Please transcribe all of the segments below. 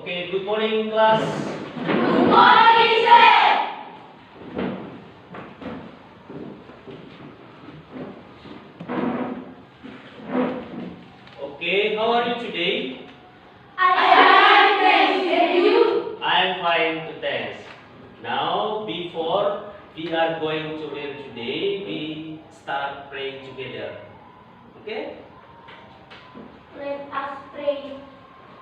Okay, good morning class. Good morning, sir. Okay, how are you today? I am thanks. And you? I am fine, thanks. Now, before we are going to read today, we start praying together. Okay? Let us pray.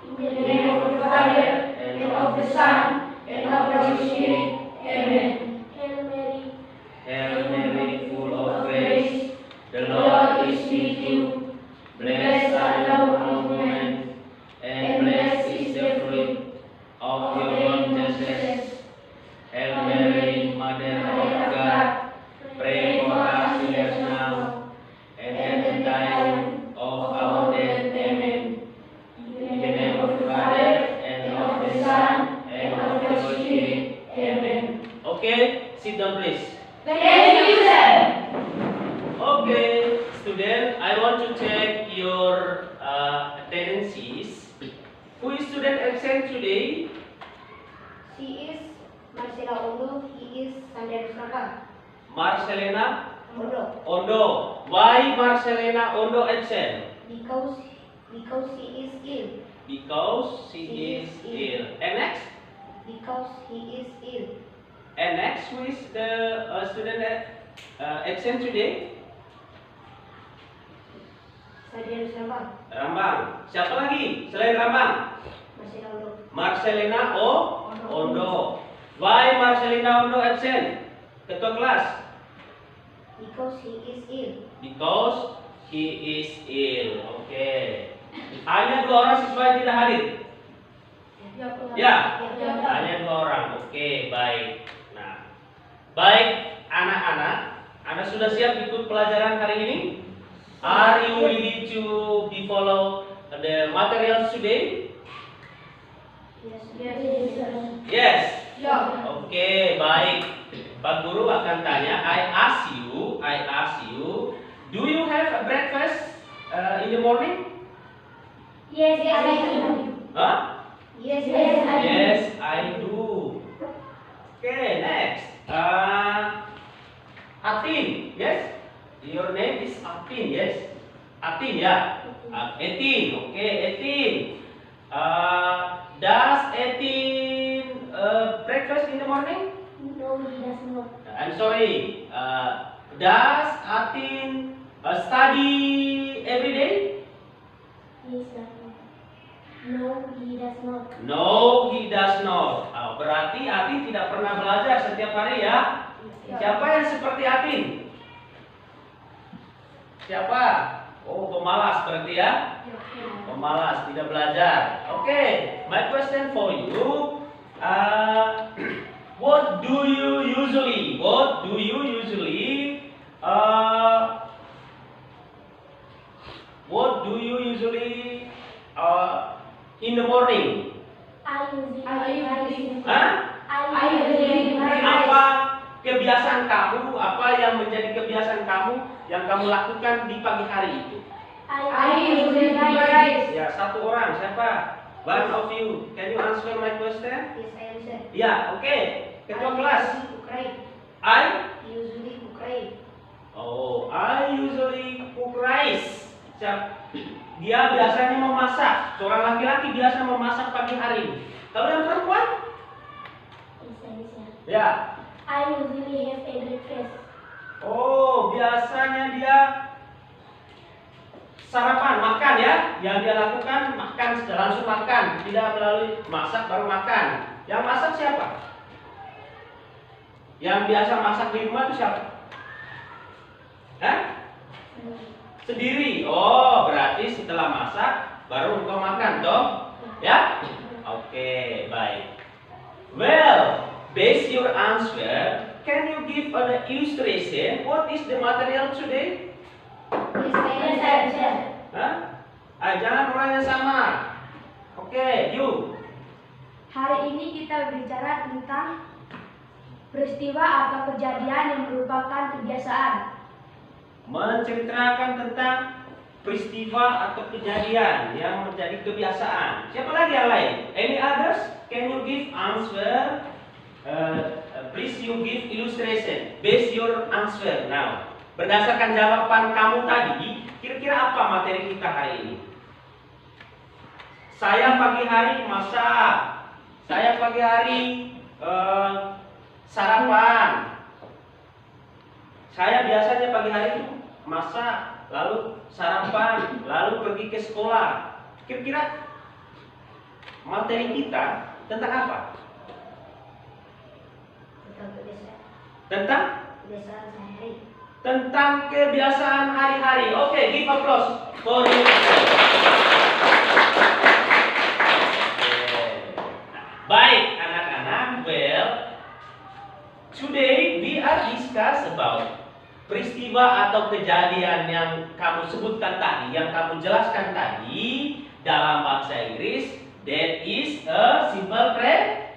In the name of the Father, and of the Son, and of the Holy Spirit. Amen. Hail Mary, Hail Mary, full of grace, the the Lord Lord is is with with you. you. Blessed are you among women, and blessed is the fruit of your womb, Jesus. Hail Mary, Mother of God, pray for us sinners now, and at the time of our death. Amen. In the name of the Father, and of the Son, and of the Holy Spirit. Amen. Okay, sit down please. Thank you, sir. Okay, student, I want to check your attendances. Who is student absent today? She is Marcela Ondo. He is Sandra Saka. Marcelina Ondo. Ondo. Why Marcelina Ondo absent? Because he is ill. Because she is ill. And next? Because he is ill. And next, who is the student absent today? Sandra Saka. Rambang. Siapa lagi selain Rambang? Marcela Ondo. Marcelina Ondo. Why Marcelina Ondo absent? Ketua kelas. Because he is ill. Because he is ill. Oke. Hanya 2 orang siswa yang tidak hadir. Ya. Hanya 2 orang. Oke, baik. Nah, baik anak-anak. Anda sudah siap ikut pelajaran hari ini? Are you ready to be follow the materials today? Yes. Oke, baik. Pak Guru akan tanya. I ask you, do you have a breakfast in the morning? Yes, I do. Huh? Yes, Yes, I do. Okay, next. Atin, yes? Your name is Atin, yes? Atin, ya? Atin, okay, Atin. Does Atin breakfast in the morning? No, he does not. I'm sorry. Does Atin study every day? He does not. No, he does not. No, he does not. Berarti Atin tidak pernah belajar setiap hari ya? Siapa yang seperti Atin? Siapa? Oh, pemalas berarti ya? Pemalas, tidak belajar. Oke, my question for you. What do you usually in the morning? I usually Apa kebiasaan kamu? Apa yang menjadi kebiasaan kamu yang kamu lakukan di pagi hari itu? I usually rise. Ya, 1 orang. Siapa? One of you. Can you answer my question? Yes, I answer. Ya, oke. Ketua kelas. I I usually cook rice. I usually cook rice. Dia biasanya memasak. Seorang laki-laki biasa memasak pagi hari. Kalau yang perempuan? Yes, I answer. Ya. I usually have a breakfast. Oh, biasanya dia sarapan, makan ya. Yang dia lakukan makan, langsung makan, tidak melalui masak baru makan. Yang masak siapa? Yang biasa masak di rumah itu siapa? Hah? Sendiri. Oh, berarti setelah masak baru engkau makan, toh? Ya? Oke, baik. Well, based your answer, can you give an illustration? What is the material today? Yes, I answer. Hah? Jangan orang yang sama. Oke, you. Hari ini kita berbicara tentang peristiwa atau kejadian yang merupakan kebiasaan. Menceritakan tentang peristiwa atau kejadian yang menjadi kebiasaan. Siapa lagi yang lain? Any others? Can you give answer? Please you give illustration. Base your answer now. Berdasarkan jawaban kamu tadi, kira-kira apa materi kita hari ini? Saya pagi hari masak. Saya pagi hari sarapan. Saya biasanya pagi hari itu masak, lalu sarapan, lalu pergi ke sekolah. Kira-kira materi kita tentang apa? Tentang Kebiasaan sehari-hari. tentang kebiasaan hari-hari. Oke, give applause for you. Baik, anak-anak. Well, today we are discuss about peristiwa atau kejadian yang kamu sebutkan tadi, yang kamu jelaskan tadi dalam bahasa Inggris. That is a simple present.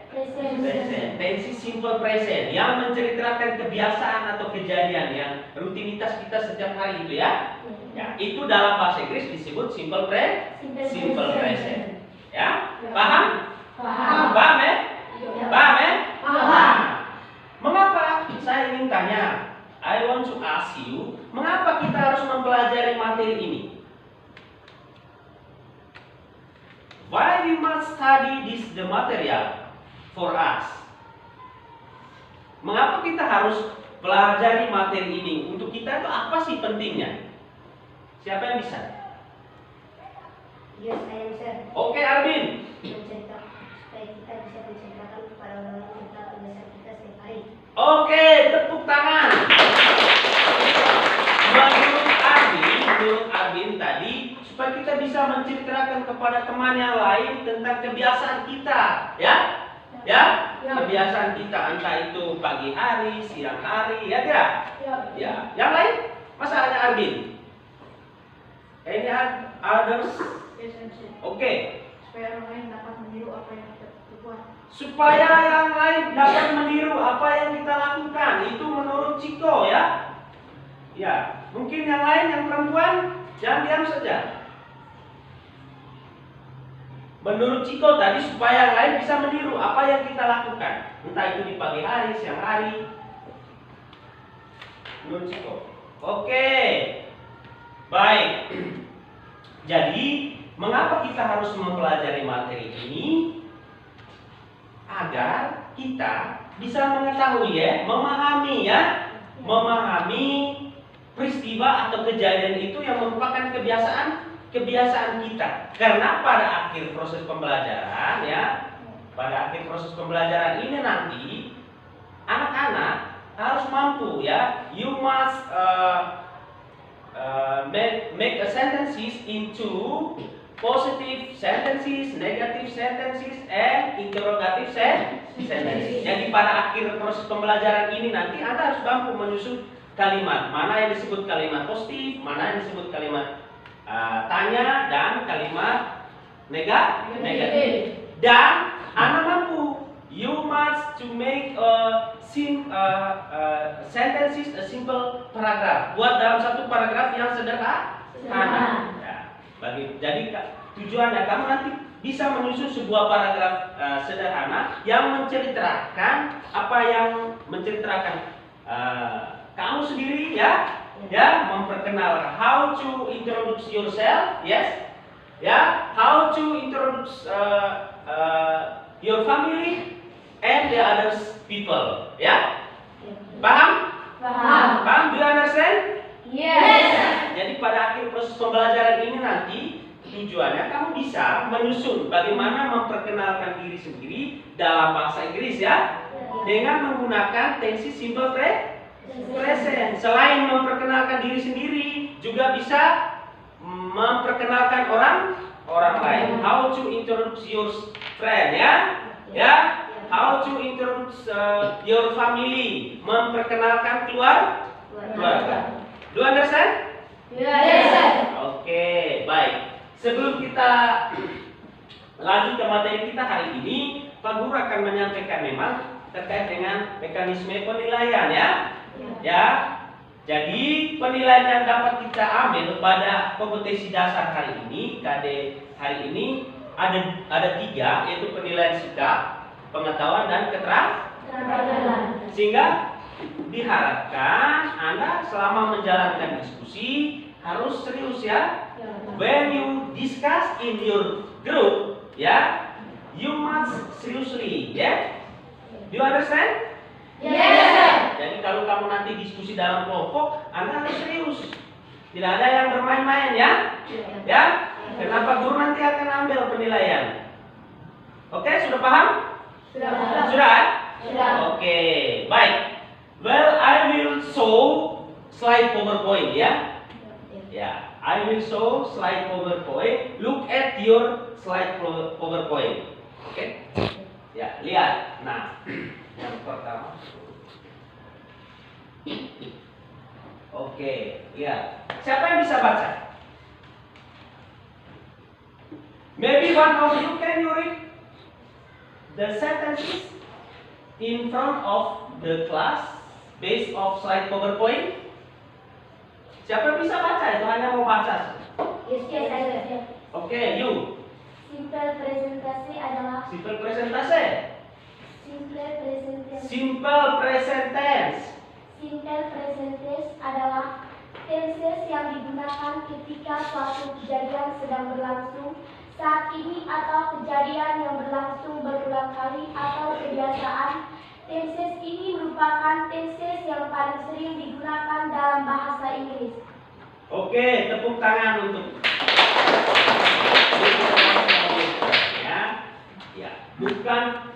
Tensi simple present yang menceritakan kebiasaan atau kejadian yang rutinitas kita setiap hari itu ya. Ya, itu dalam bahasa Inggris disebut simple present. Ya, paham? Paham. Paham ya? Paham ya? Paham. Mengapa saya ingin tanya? I want to ask you, mengapa kita harus mempelajari materi ini? Why we must study this the material for us? Mengapa kita harus pelajari materi ini? Untuk kita itu apa sih pentingnya? Siapa yang bisa? Yes, I am sir. Oke, Arvin. Supaya kita bisa menceritakan kepada orang-orang tentang kebiasaan kita setiap hari. Oke, tepuk tangan. Menurut Arvin tadi, supaya kita bisa menceritakan kepada teman yang lain tentang kebiasaan kita, ya? Kebiasaan kita, entah itu pagi hari, siang hari, ya tidak? Ya. Yang lain? Masa ada Arvin? Any others? Oke. Supaya orang lain dapat meniru apa yang kita lakukan. Supaya yang lain dapat meniru apa yang kita lakukan. Itu menurut Ciko ya. Ya, mungkin yang lain yang perempuan jangan diam saja. Menurut Ciko tadi supaya yang lain bisa meniru apa yang kita lakukan. Entah itu di pagi hari, siang hari. Menurut Ciko. Oke. Baik. Jadi, mengapa kita harus mempelajari materi ini? Agar kita bisa mengetahui ya, memahami peristiwa atau kejadian itu yang merupakan kebiasaan kita. Karena pada akhir proses pembelajaran ini nanti anak-anak harus mampu ya, you must make a sentences into positive sentences, negative sentences, and interrogative sentences. Jadi pada akhir proses pembelajaran ini nanti Anda harus mampu menyusun kalimat mana yang disebut kalimat positif, mana yang disebut kalimat tanya, dan kalimat negatif. Dan Anda mampu, you must to make sentences a simple paragraph. Buat dalam satu paragraf yang sederhana. Jadi tujuannya kamu nanti bisa menyusun sebuah paragraf sederhana yang menceritakan kamu sendiri ya, memperkenalkan how to introduce yourself, yes, ya, how to introduce your family and the other people, ya, paham? Do you understand? Yes. Jadi pada akhir proses pembelajaran ini nanti tujuannya kamu bisa menyusun bagaimana memperkenalkan diri sendiri dalam bahasa Inggris ya, dengan menggunakan tensi simple present. Selain memperkenalkan diri sendiri, juga bisa memperkenalkan orang lain. How to introduce your friend ya, how to introduce your family, memperkenalkan keluarga. Do you understand? Yes. Oke, baik. Sebelum kita lanjut ke materi kita hari ini, Pak Guru akan menyampaikan memang terkait dengan mekanisme penilaian ya. Jadi penilaian yang dapat kita ambil pada kompetensi dasar hari ini, KD hari ini ada 3, yaitu penilaian sikap, pengetahuan dan keterampilan. Sehingga diharapkan Anda selama menjalankan diskusi harus serius ya. When you discuss in your group, ya, you must seriously, ya. Do you understand? Yes. Jadi kalau kamu nanti diskusi dalam kelompok, Anda harus serius. Tidak ada yang bermain-main ya. Ya. Kenapa guru nanti akan ambil penilaian? Oke, sudah paham? Sudah. Sudah? Sudah. Oke, baik. Well, I will show slide PowerPoint ya. Ya, I will show slide PowerPoint. Look at your slide PowerPoint. Oke. Ya, lihat. Nah, yang pertama. Oke, lihat. Siapa yang bisa baca? Maybe one of you can you read the sentences in front of the class based of slide PowerPoint? Siapa yang bisa baca? Itu hanya mau baca. Yes. Oke, you. Simple presentasi adalah Simple presentase. simple presentasi. Simple present tense. Simple presentasi adalah tenses yang digunakan ketika suatu kejadian sedang berlangsung saat ini atau kejadian yang berlangsung berulang kali atau kebiasaan. Tenses ini merupakan tenses yang paling sering digunakan dalam bahasa Inggris. Oke, tepuk tangan untuk ya. Ya, bukan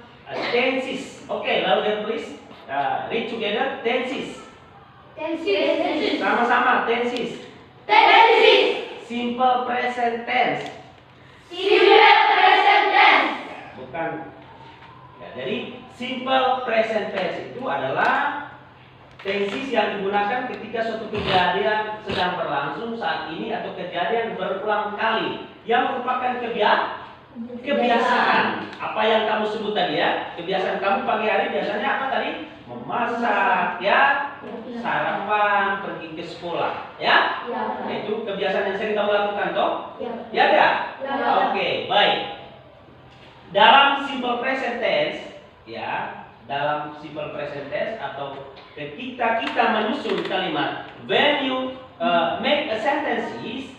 tenses. Oke, louder please. Read together tenses. Tenses. Sama-sama tenses. Tenses. Simple present tense. Simple present tense. Bukan. Ya, jadi simple present tense itu adalah tenses yang digunakan ketika suatu kejadian sedang berlangsung saat ini atau kejadian berulang kali yang merupakan kebiasaan. Apa yang kamu sebut tadi ya? Kebiasaan kamu pagi hari biasanya apa tadi? Memasak, ya, sarapan, pergi ke sekolah, ya. Itu kebiasaan yang sering kamu lakukan, toh? Ya, enggak? Oke, baik. Dalam simple present tense, ya, dalam simple present tense atau ketika kita menyusun kalimat, when you make a sentences,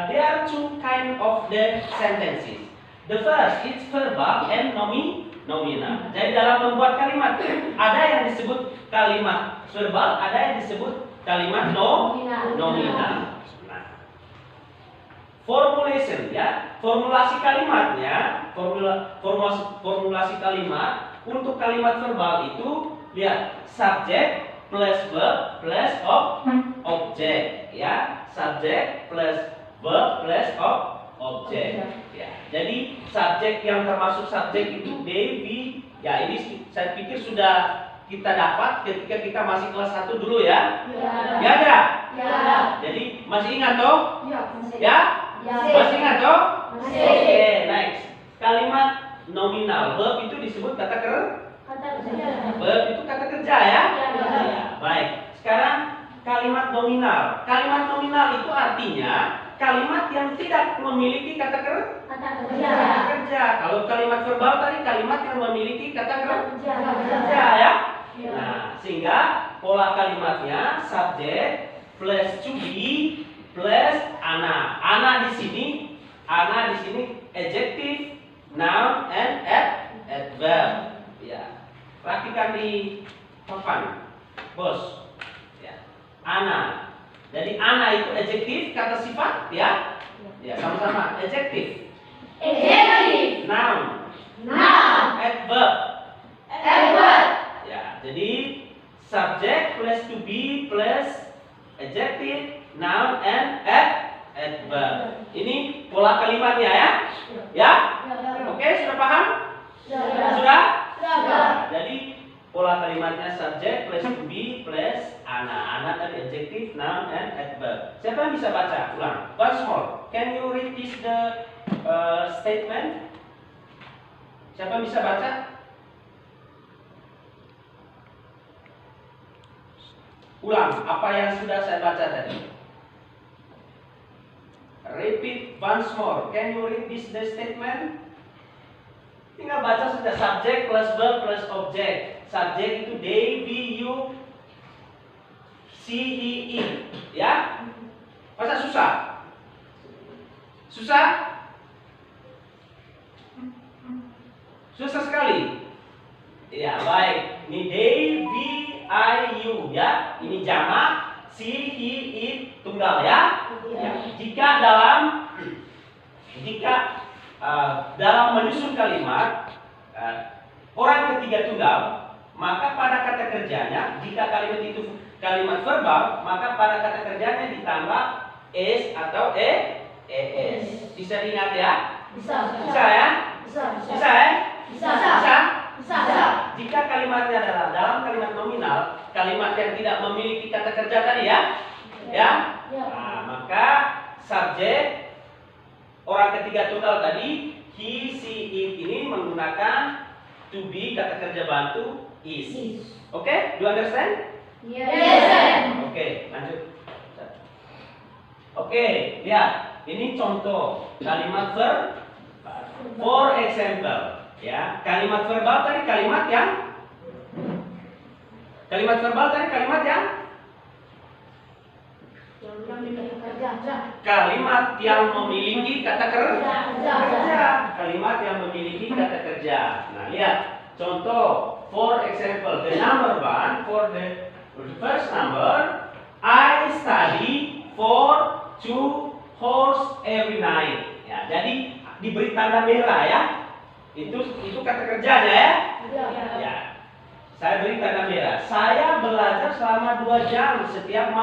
there are 2 kind of the sentences. The first is verbal and nominal. Jadi dalam membuat kalimat ada yang disebut kalimat verbal, ada yang disebut kalimat nominal. Nah, formulation ya, formulasi kalimatnya, formulasi kalimat untuk kalimat verbal itu lihat subject plus verb plus object ya, subject plus verb plus object ya. Jadi subjek yang termasuk subjek itu they, we, ya ini saya pikir sudah kita dapat ketika kita masih kelas 1 dulu ya. Ya enggak? Ya. Jadi masih ingat toh? Ya. Ya? Masih ingat toh? Masih. Oke, next. Kalimat nominal, verb itu disebut kata verb itu kata kerja ya? Ya, baik. Sekarang kalimat nominal. Kalimat nominal itu artinya kalimat yang tidak memiliki kata kerja. Kalau kalimat verbal tadi kalimat yang memiliki kata kerja ya. Nah, sehingga pola kalimatnya subject plus to be plus ana. Ana di sini adjective, noun and adverb. Ya. Perhatikan di papan, bos. Ya. Ana. Jadi ana itu adjektif, kata sifat ya. Ya, sama-sama. Adjektif. Noun. Adverb. Ya, jadi subject plus to be plus adjective, noun and adverb. Ini pola kalimatnya ya. Ya? Oke, sudah paham? Sudah? Jadi pola kalimatnya subject plus to be plus ana. Ana tadi adjective, noun and adverb. Siapa yang bisa baca? Ulang. Once more. Can you read this the statement? Siapa yang bisa baca? ulang apa yang sudah saya baca tadi. Repeat once more. Can you read this the statement? Tinggal baca saja, subject plus verb plus object. Subject itu they, we, you, she, he, it. Ya? Masa susah? Susah? Susah sekali. Ya, baik. Ini they, we, I, you. Ya, ini jamak. She, he, it, tunggal ya. Ya. Jika dalam menyusun kalimat orang ketiga tunggal, maka pada kata kerjanya, jika kalimat itu kalimat verbal, maka pada kata kerjanya ditambah s atau es. Bisa diingat ya? Bisa. Bisa ya? Bisa. Bisa ya? Bisa. Bisa. Jika kalimatnya adalah dalam kalimat nominal, kalimat yang tidak memiliki kata kerja tadi ya? Ya? Nah, maka subjek orang ketiga tunggal tadi he, she, it ini menggunakan to be, kata kerja bantu is. Oke? Do you understand? Yes. Oke, lanjut. Oke, lihat. Ini contoh kalimat verb. For example, ya. Kalimat verbal tadi kalimat yang kalimat yang memiliki kata kerja. Kalimat yang memiliki kata kerja. Nah, lihat contoh. For example, the number one, for the first number, I study for 2 hours every night. Ya, jadi diberi tanda merah ya. Itu kata kerjanya ya. Ya. Saya beri tanda merah. Saya belajar selama 2 jam setiap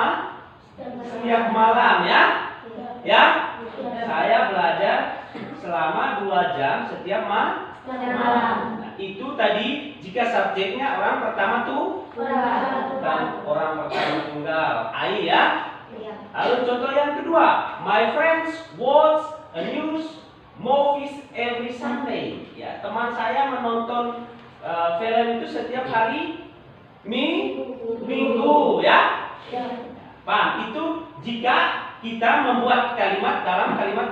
malam ya. Ya. Saya belajar selama 2 jam setiap malam. Nah, itu tadi jika subjeknya orang pertama tuh bukan orang pertama tunggal. I ya. Lalu contoh yang kedua, my friends watch a news movies every Sunday. Ya, teman saya menonton film itu setiap hari Minggu ya. Paham? Itu jika kita membuat kalimat dalam kalimat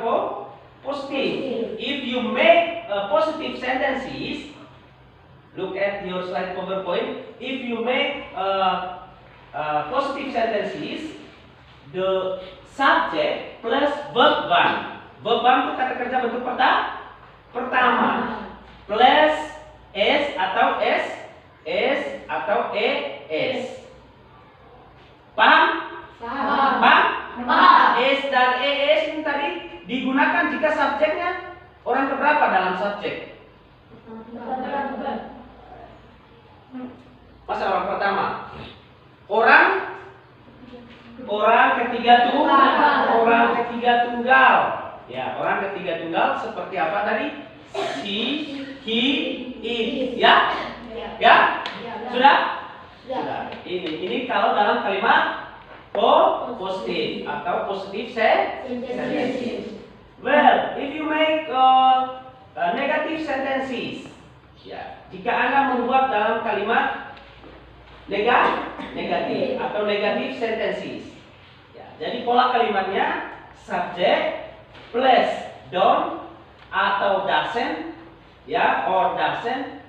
positif. If you make positive sentences, look at your slide PowerPoint. If you make positive sentences, the subject plus verb one. Verb one itu kata kerja bentuk pertama. Plus s atau es. Paham? S dan es ini tadi digunakan jika subjeknya orang keberapa dalam subjek? Masa orang pertama? Orang ketiga tunggal. Ya, orang ketiga tunggal seperti apa tadi? She, he, it. Ya? Sudah? Ini kalau dalam kalimat positif atau positif sentences. Well, if you make negative sentences, ya, jika Anda membuat dalam kalimat negatif atau negative sentences, ya, jadi pola kalimatnya subject plus don't atau doesn't, ya, or doesn't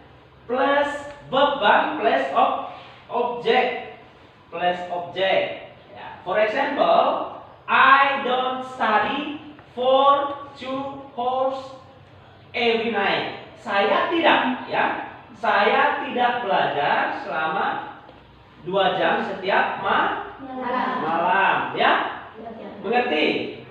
plus verb one plus object. Ya. For example, I don't study for 2 hours every night. Saya tidak belajar selama 2 jam setiap malam. Ya? Mengerti?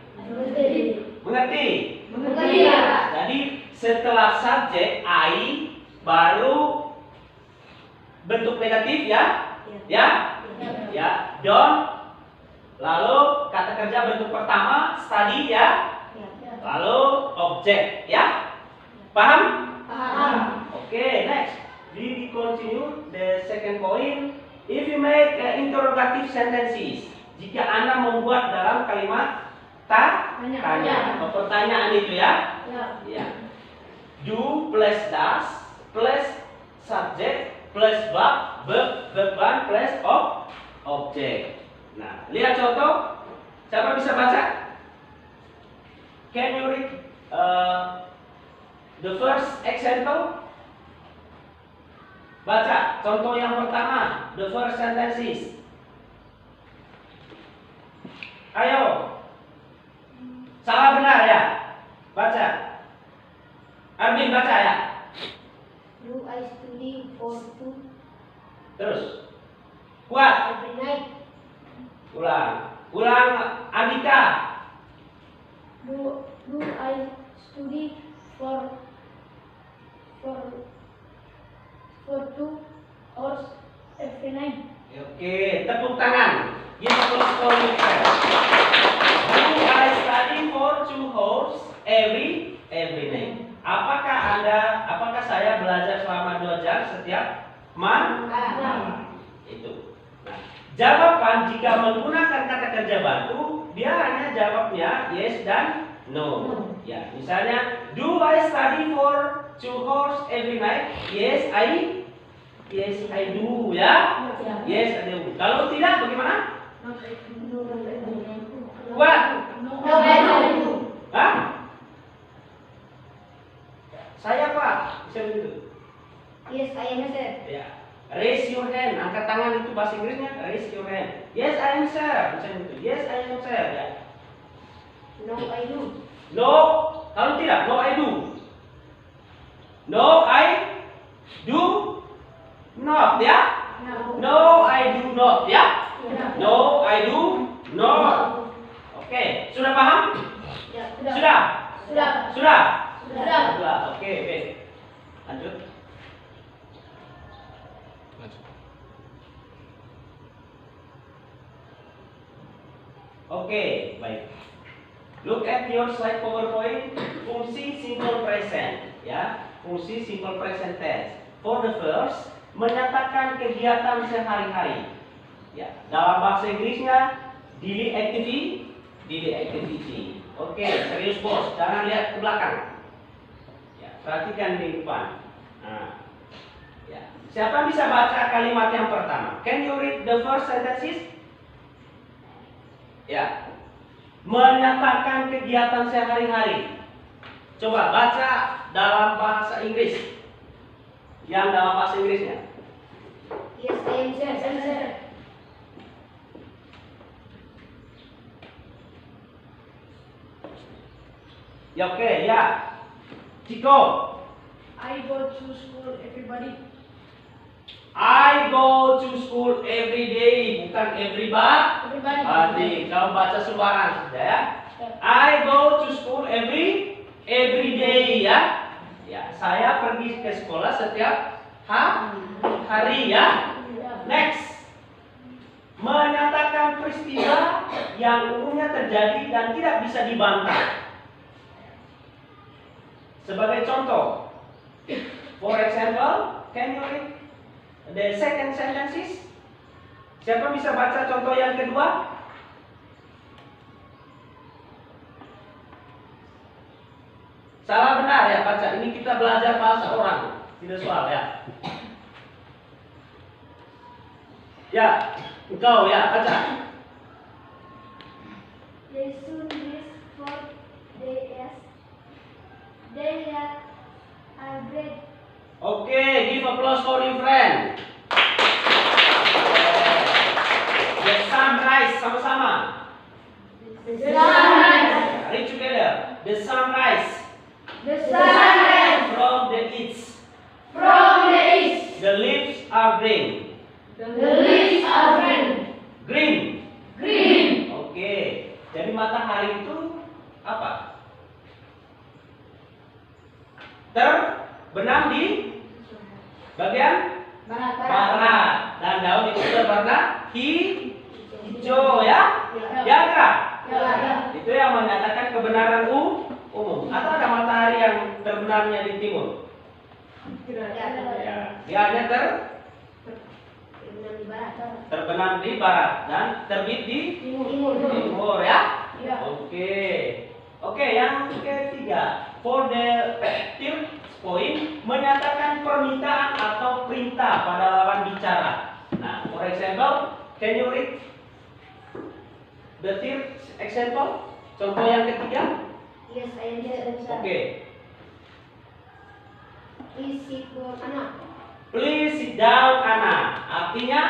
Jadi setelah subjek I baru bentuk negatif ya? Don't. Lalu kata kerja bentuk pertama study ya? Lalu objek ya? Paham? Okay, next. We continue the second point. If you make interrogative sentences, jika Anda membuat dalam kalimat tanya, pertanyaan itu ya? Do plus does plus subject plus verb one plus objek. Nah, lihat contoh. Siapa bisa baca? Can you read the first example? Baca contoh yang pertama, the first sentences. Ayo. Salah benar ya? Baca. Armin baca ya. Do I study for 2 Terus. Kuat. every night? Ulang. Ulang Andika. Do I study for 2 hours every night? Oke, tepuk tangan. Give applause for me. Do I study for 2 hours every night? Apakah saya belajar selama 2 jam setiap malam? Itu. Nah, jawaban jika menggunakan kata kerja bantu, dia hanya jawabnya yes dan no. Ya, misalnya, do I study for 2 hours every night? Yes, I do ya. Yes, I do. Kalau tidak bagaimana? Kuat. No, I don't. Hah? Saya Pak, bisa begitu. Yes, I am, sir. Ya. Raise your hand. Angkat tangan itu bahasa Inggrisnya. Raise your hand. Yes, I am sir. Bisa begitu. Yes, I am sir. Ya. No, I do. No. Kalau tidak, no I do. No I do not ya. No I do not ya. No I do not. Oke, sudah paham? Ya, Sudah. Sudah. Sudah. Sudah. Sudah. Oke, oke. Lanjut. Oke, baik. Look at your slide PowerPoint. Fungsi simple present, ya. Fungsi simple present tense. For the first, menyatakan kegiatan sehari-hari. Ya, dalam bahasa Inggrisnya daily activity. Oke, serius bos, jangan lihat ke belakang. Ya, perhatikan di depan. Nah, ya. Siapa bisa baca kalimat yang pertama? Can you read the first sentences? Ya, menyatakan kegiatan sehari-hari. Coba baca dalam bahasa Inggris. Yang dalam bahasa Inggrisnya. Yes, I am, sir. Ya, oke, ya. Ciko. I go to school everybody. I go to school every day, bukan everybody. Everybody. Kalau baca sembarang sudah ya. I go to school every day ya. Ya, saya pergi ke sekolah setiap hari ya. Next. Menyatakan peristiwa yang umumnya terjadi dan tidak bisa dibantah. Sebagai contoh, for example, can you read the second sentences? Siapa bisa baca contoh yang kedua? Salah benar ya baca. Ini kita belajar bahasa orang, tidak soal ya. Ya, engkau ya baca. They soon reach for they are great. Oke, give applause for your friend. The sunrise sama-sama. The sunrise. Read together. The sunrise The sunrise from the east. from the east. The leaves are green. The leaves are green. Green. Oke. Jadi matahari itu apa? Terbenam di bagian barat dan daun itu berwarna hijau ya. Ya enggak? Itu yang menyatakan kebenaran umum. Atau ada matahari yang terbenamnya di timur? Ya. Dia hanya terbenam di barat dan terbit di timur ya. Oke, yang ketiga. For the third point, menyatakan permintaan atau perintah pada lawan bicara. Nah, for example, Can you read the third example? Contoh yang ketiga. Yes, I understand, sir. Oke. Please sit down, anak. Please sit down, Ana. Artinya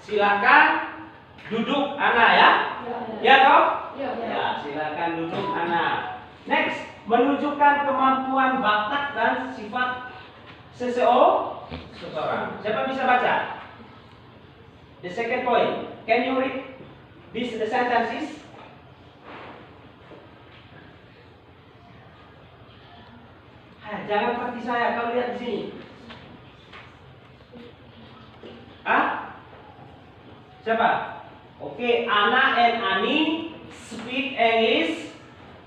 silakan duduk, Ana ya. Ya toh? Ya, silakan duduk, Ana. Next, menunjukkan kemampuan bakat dan sifat seseorang. Siapa bisa baca? The second point. Can you read these the sentences? Jangan seperti saya, kau lihat di sini. Siapa? Oke, Ana and Ani speak English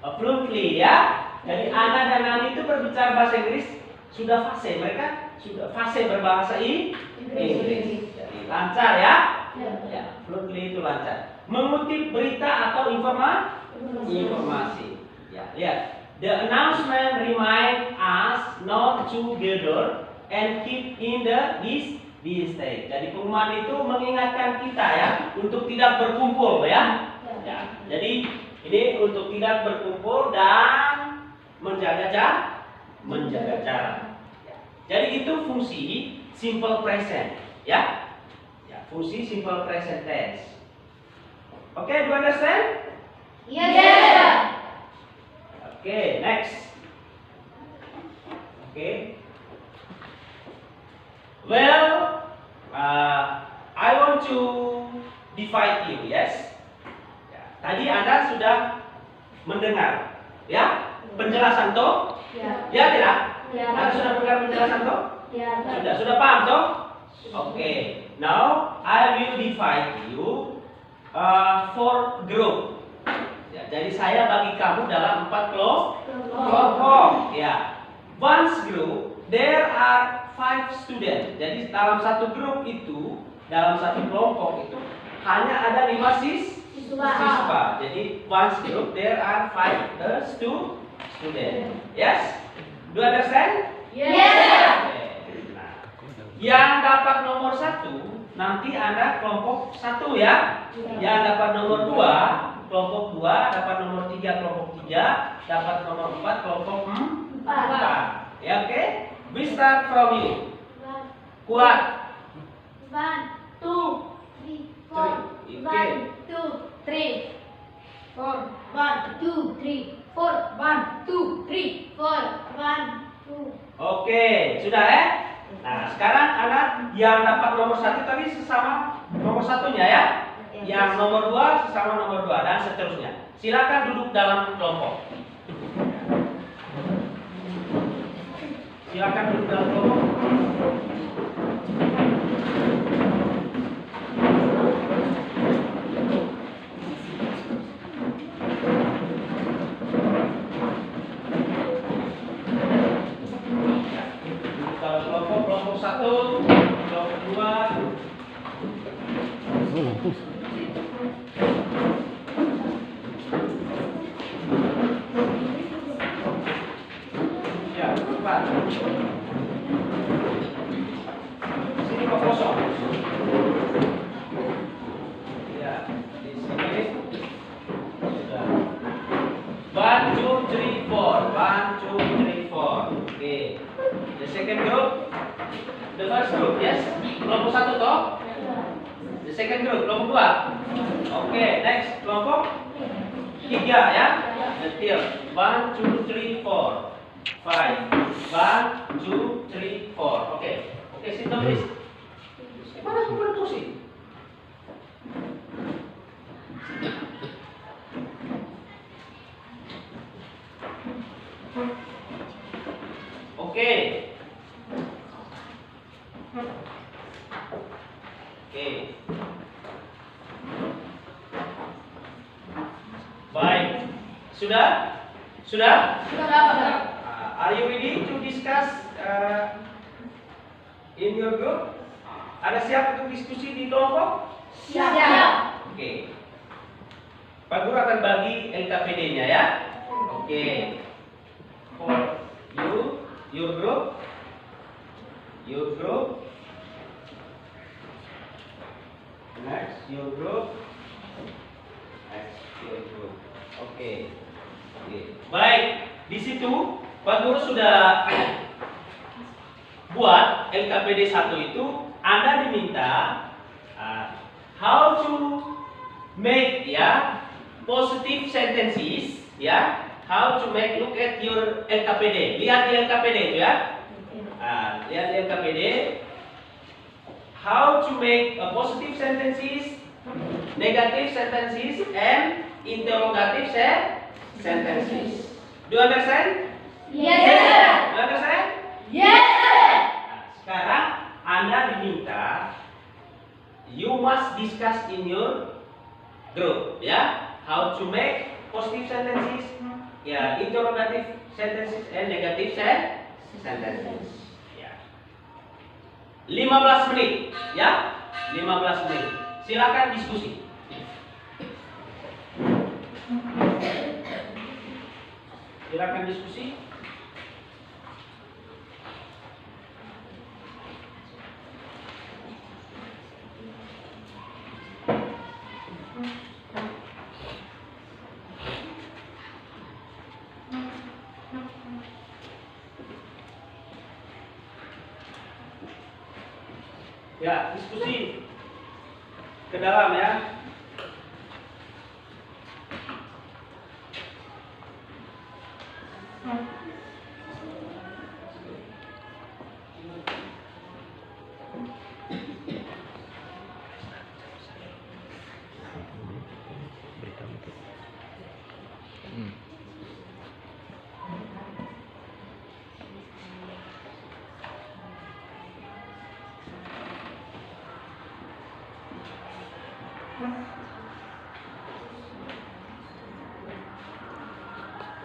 fluently ya. Jadi Ana dan Ani itu berbicara bahasa Inggris sudah fasih, mereka sudah fasih berbahasa Inggris. Jadi lancar ya. Ya, fluently itu lancar. Mengutip berita atau informasi. Ya, lihat. The announcement remind us not to gather and keep in this state. Jadi pengumuman itu mengingatkan kita ya untuk tidak berkumpul ya. Ya. Jadi ini untuk tidak berkumpul dan menjaga jarak. Ya. Jadi itu fungsi simple present ya. Ya, fungsi simple present tense. Oke, do you understand? Yes, sir. Okay, next. Okay. Well, I want to divide you, yes. Ya, tadi Anda sudah mendengar, ya, penjelasan toh? Ya tidak? Anda sudah mendengar penjelasan toh? Sudah paham toh? Okay. Now I will divide you for group. Ya, jadi saya bagi kamu dalam 4 kelompok. Ya. One group there are 5 students. Jadi dalam satu grup itu, dalam satu kelompok itu hanya ada 5 siswa. Jadi one group there are 5 students. Yes? Do you understand? Yes. Okay. Nah, yang dapat nomor 1 nanti Anda kelompok 1 ya. Yang dapat nomor 2 kelompok 2, dapat nomor 3 kelompok 3, dapat nomor 4 kelompok 4. Ya, oke? We start from you. Kuat. 1, 2, 3, 4. 1, 2, 3, 4. 1, 2, 3, 4. 1, 2, 3, 4. 1, 2. Oke, sudah ya? Nah, sekarang anak yang dapat nomor 1 tadi sesama nomor 1-nya ya. Yang nomor 2 sesama nomor 2 dan seterusnya. Silakan duduk dalam kelompok. Silakan duduk dalam kelompok. Duduk dalam kelompok 1, kelompok 2. Ya, cepat. Sini kok kosong. Ya, di sini sudah. 1, 2, 3, 4. 1, 2, 3, 4. Oke. The second group. The first group, yes. Kelompok 1 toh? The second group, kelompok 2. Oke, next kelompok 3 ya. Detail. 1, 2, 3, 4. 5. 1, 2, 3, 4. Oke. Oke, sit down please. Mana kumpul kursi? Oke. Oke. Baik. Sudah? Sudah? Are you ready to discuss in your group? Ada siap untuk diskusi di kelompok? Siap. Oke. Pak Guru akan bagi LKPD-nya ya. Oke. For you, your group, next. your group. As your group. Oke. Baik, di situ Pak Guru sudah buat LKPD 1 itu. Anda diminta how to make positive sentences, how to make, look at your LKPD. Lihat di LKPD itu ya. Lihat di LKPD. How to make positive sentences, negative sentences, and interrogative sentences. Do you understand? Yes, sir. Do you understand? Yes, sir. Sekarang Anda diminta, you must discuss in your group, how to make positive sentences, interrogative sentences, and negative sentences. 15 menit, 15 menit. Silakan diskusi. Silakan diskusi. Ya, diskusi ke dalam ya.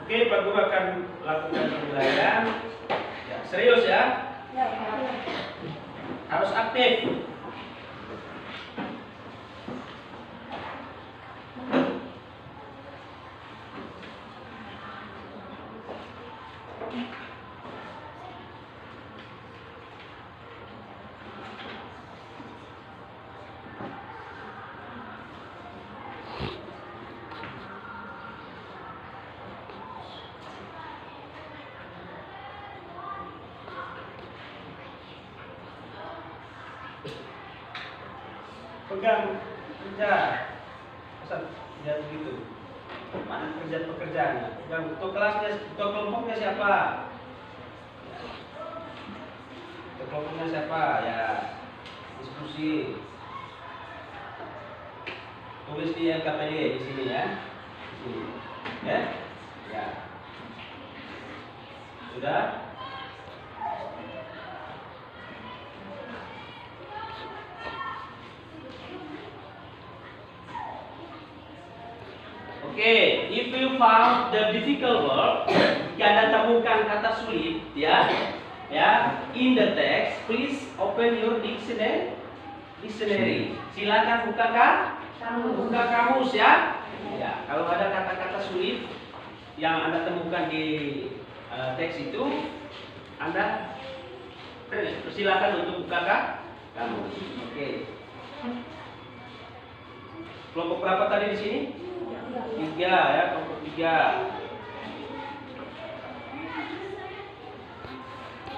Oke, Pak Guru akan lakukan penilaian. Serius ya. Harus aktif. Pegang kerja, Ustaz, ya begitu. Mana pekerjaannya? Pegang ketua kelasnya, ketua kelompoknya siapa? Ketua kelompoknya siapa? Ya, diskusi. Tulis di LKPD di sini ya. Di sini. Ya. Sudah? Oke, if you found the difficult word, jika Anda temukan kata sulit, in the text, please open your dictionary. Silakan buka kamus ya. Kalau ada kata-kata sulit yang Anda temukan di teks itu, Anda silakan untuk buka kamus. Oke. Kelompok berapa tadi di sini? 3 ya, kelompok 3.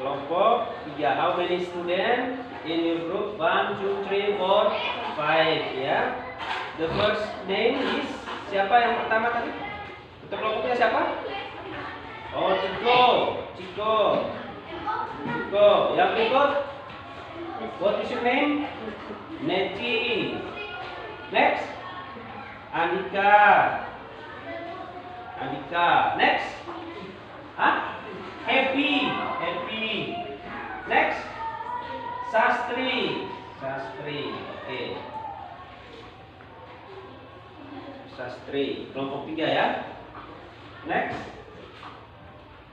Kelompok 3. How many students in your group? 1, 2, 3, 4, 5 ya. The first name is, siapa yang pertama tadi? Untuk kelompoknya siapa? Oh, Ciko. Yang berikut, what is your name? Neti. Next, Andika. Next, Happy. Next, Sastri. Oke. Sastri. Kelompok 3 ya. Next,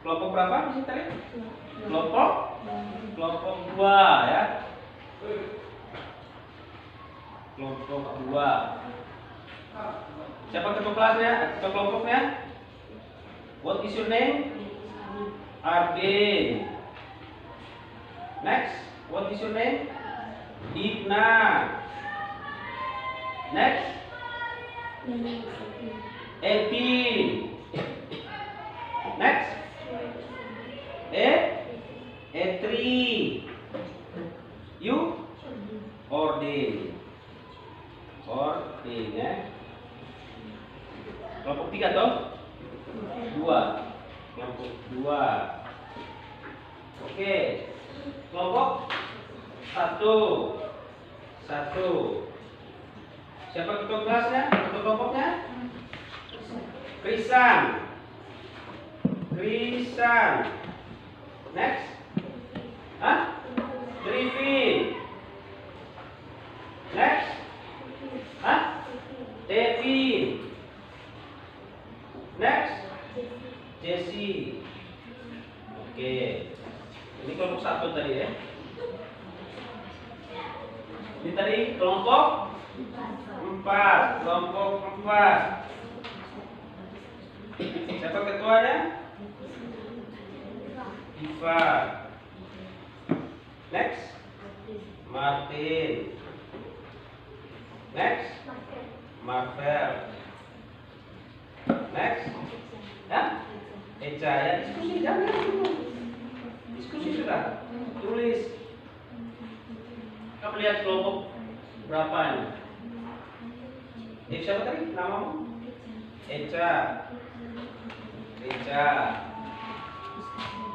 kelompok berapa di sini tadi? Kelompok 2 ya. Kelompok 2. Siapa ketua kelasnya? Ketua kelompoknya? What is your name? Arvin. Next, what is your name? Dipna. Next. 18. Next. A3. You? 14. 14 ya. Kelompok 3 toh? 2. Kelompok 2. Oke. Kelompok 1. 1. Siapa ketua kelasnya? Ketua kelompoknya? Krisan. Krisan. Next. Hah? Trivin. Next. Hah? Devin. Next. Jesse. Oke. Ini kelompok 1 tadi ya. Ini tadi kelompok 4. Kelompok 4. Siapa ketuanya? Iva. Next. Martin. Next. Marvel. Next. Hah? Eca ya, diskusi jangan dulu. Diskusi sudah. Tulis. Kamu lihat kelompok berapa ini? Siapa tadi namamu? Eca. Eca.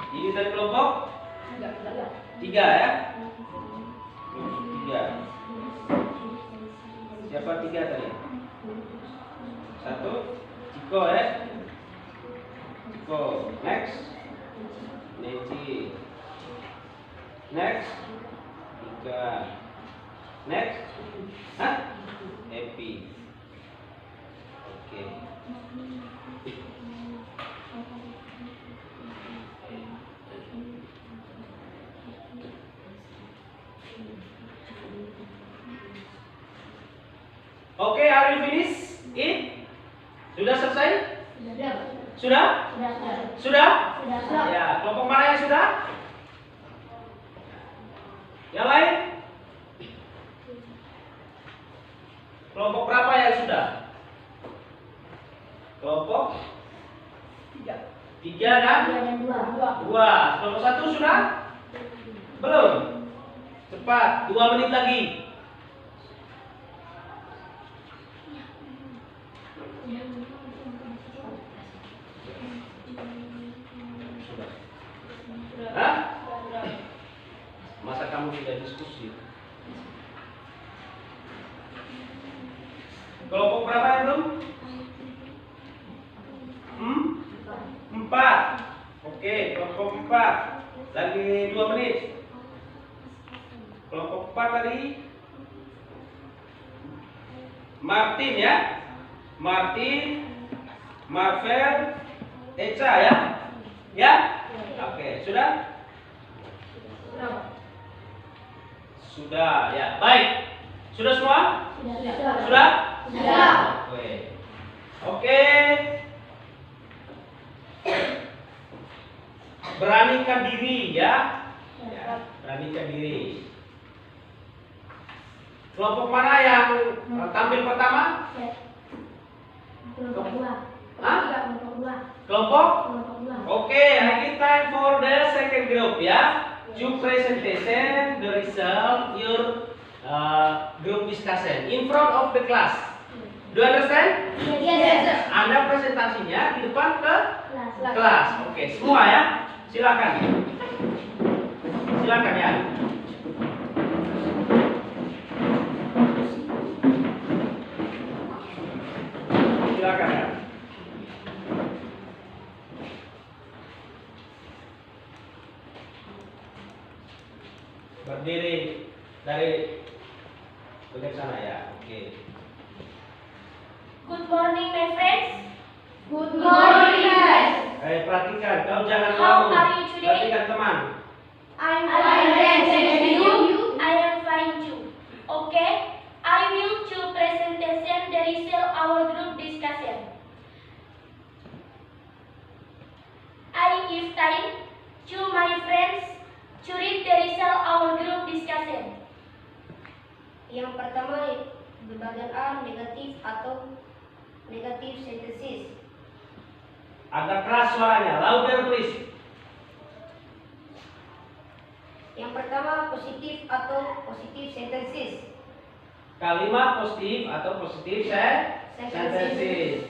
Ini dari kelompok 3 ya? Kelompok 3. Siapa 3 tadi? 1. Ciko ya? Ciko. Next. Neci. Next. 3. Next. Hah? Happy. Oke. Oke, are you finish it? Sudah selesai? Sudah? Sudah? Ya, kelompok mana yang sudah? Yang lain? Kelompok berapa yang sudah? Kelompok 3 dan 2. Kelompok 1 sudah? Belum? Cepat, 2 menit lagi. Hah? Masa kamu tidak diskusi? Kelompok berapa yang belum? 4. Oke, kelompok 4. Lagi 2 menit. Kelompok 4 tadi Martin ya. Martin, Marvel, Eca ya. Ya? Oke, sudah? Sudah ya. Baik. Sudah semua? Sudah? Oke. Oke. Beranikan diri ya. Beranikan diri. Kelompok mana yang tampil pertama? Hah? Kelompok? Oke, I give time for the second group ya. You presentation the result your group discussion in front of the class. Do you understand? Yes. Anda presentasinya di depan ke kelas. Oke, semua ya. Silakan. Silakan ya. Silakan ya. Berdiri dari bagian sana ya. Oke. Good morning, my friends. Good morning, guys. Perhatikan, kau jangan How ngelamun. are you today? Perhatikan teman. I'm fine, thanks, and you? I am fine too. Okay, I will to presentation the result our group discussion. I give time to my friends to read the result our group discussion. Yang pertama Berbagian A, negatif atau negative sentences. Agak keras suaranya, louder please. Yang pertama, positif atau positive sentences. Kalimat positif atau positif sentences.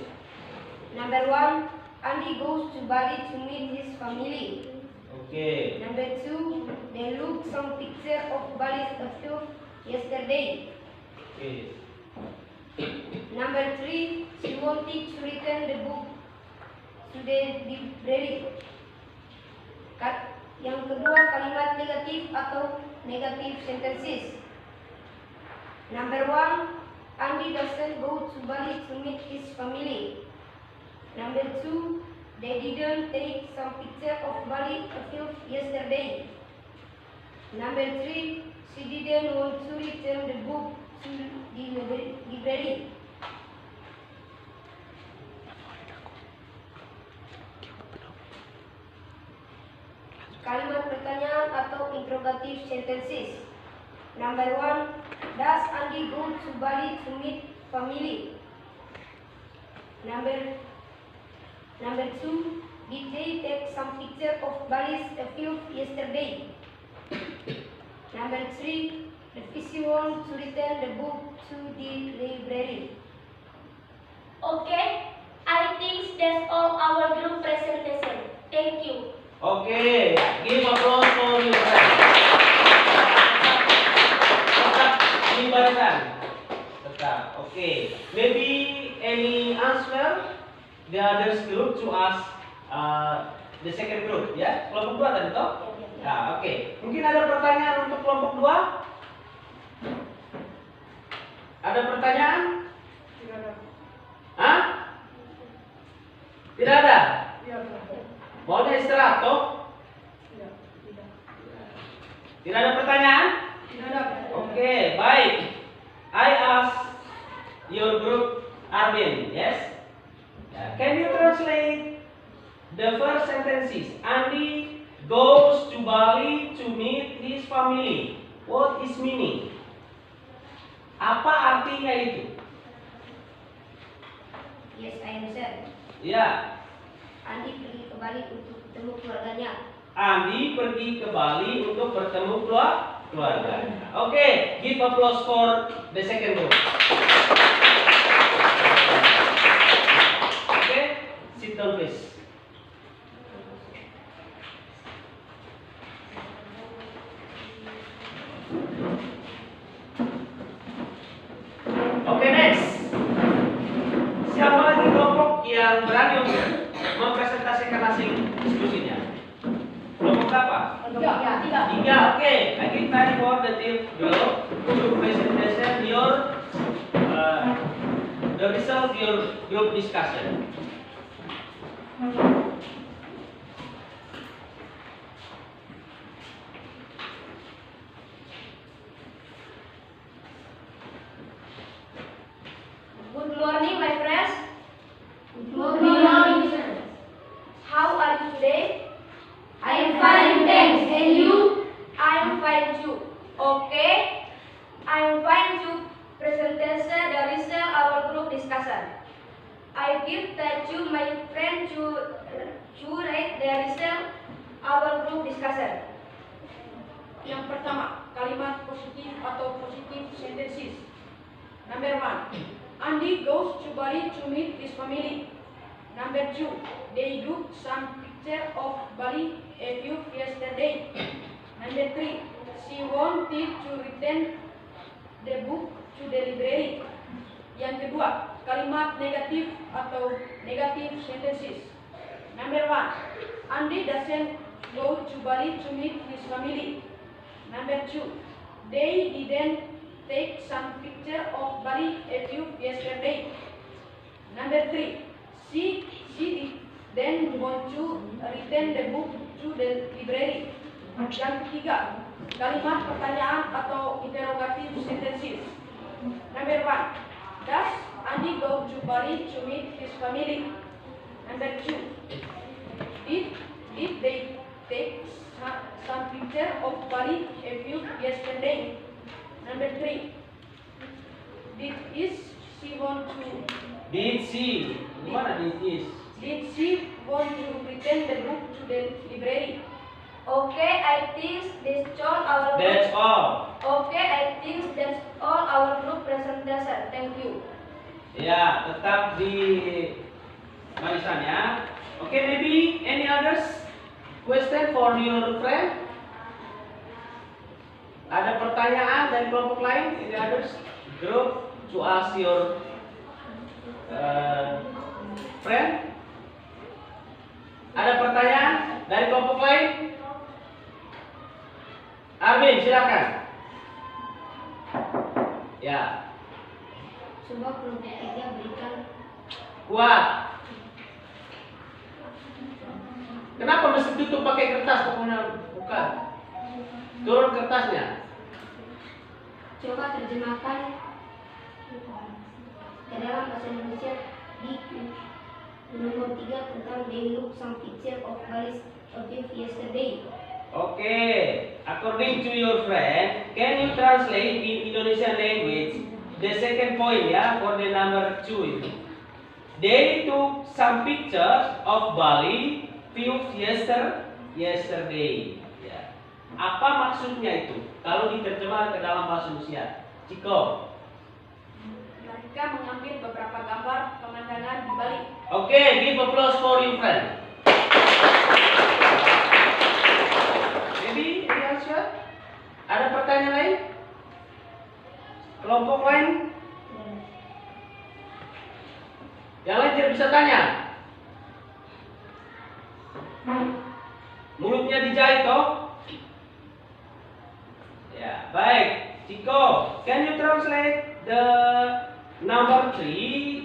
Number 1, Andy goes to Bali to meet his family. Oke. Number 2, they looked some picture of Bali's field yesterday. Oke. Number 3, she wanted to return the book to the library. Yang kedua, kalimat negatif atau negative sentences. Number 1, Andy doesn't go to Bali to meet his family. Number 2, they didn't take some picture of Bali field yesterday. Number 3, she didn't want to return the book to the library. Kalimat pertanyaan atau interrogative sentences. Number 1, does Andy go to Bali to meet family? Number 2, did they take some picture of Bali's field yesterday? Number 3, the PC want to return the book to the library. Okay, I think that's all our group presentation. Thank you. Oke, give applause for your friend. Tetap di barisan. Tetap. Oke. Maybe any answer the others group to ask the second group ya. Kelompok 2 tadi toh? Nah, oke. Mungkin ada pertanyaan untuk kelompok 2? Ada pertanyaan? Tidak ada. Hah? Tidak ada? Tidak. Maunya istirahat toh? Tidak. Tidak ada pertanyaan? Tidak ada. Oke, baik. I ask your group Arvin, yes? Can you translate the first sentences? Andy goes to Bali to meet his family. What is meaning? Apa artinya itu? Yes, I understand. Ya, Andy pergi ke Bali untuk bertemu keluarganya. Andy pergi ke Bali untuk bertemu keluarganya. Oke, give applause for the second group. Oke, sit down please. Oke, next. Siapa lagi kelompok yang berani untuk mempresentasikan hasil diskusinya? Kelompok berapa? Tiga. Oke. I give time for the team group to presentation your the result your group discussion. Good morning, my friends. Good morning, sir. How are you today? I am fine, thanks. And you? I am fine too. Okay. I am fine to presentation the result our group discussion. I give that to my friend to write the result our group discussion. Yang pertama, kalimat positif atau positive sentences. Number 1, Andy goes to Bali to meet his family. Number 2, they took some picture of Bali a few yesterday. Number 3, she wanted to return the book to the library. Yang kedua, kalimat negatif atau negative sentences. Number 1, Andy doesn't go to Bali to meet his family. Number 2, they didn't take some picture of Bali a few yesterday. Number 3, she didn't want to return the book to the library. Yang ketiga, kalimat pertanyaan atau interrogative sentences. Number 1, does Andy go to Bali to meet his family? Number 2, did they take some picture of Bali a few yesterday? Number 3, Did she want to Gimana did is? Did she want to return the book to the library? Okay, I think that's all our That's all. Okay, I think that's all our group presentation. Thank you. Ya, tetap di barisan ya. Okay, maybe any others question for your friend? Ada pertanyaan dari kelompok lain? Any others group to ask your friend? Ada pertanyaan dari kelompok lain? Arvin, silakan. Ya. Coba kelompok 3 berikan. Kuat. Kenapa mesti tutup pakai kertas pokoknya? Bukan. Turun kertasnya. Coba terjemahkan ke dalam bahasa Indonesia di nomor 3 tentang they look some picture of Paris a few yesterday. Okay, according to your friend, can you translate in Indonesian language the second point ya for the number 2 itu? They took some pictures of Bali few yesterday. Ya. Apa maksudnya itu? Kalau diterjemah ke dalam bahasa Indonesia, Ciko. Mereka mengambil beberapa gambar pemandangan di Bali. Okay, give applause for your friend. Maybe any answer? Ada pertanyaan lain? Kelompok lain? Yang lain tidak bisa tanya. Mulutnya dijahit toh? Ya, baik. Ciko, can you translate the number 3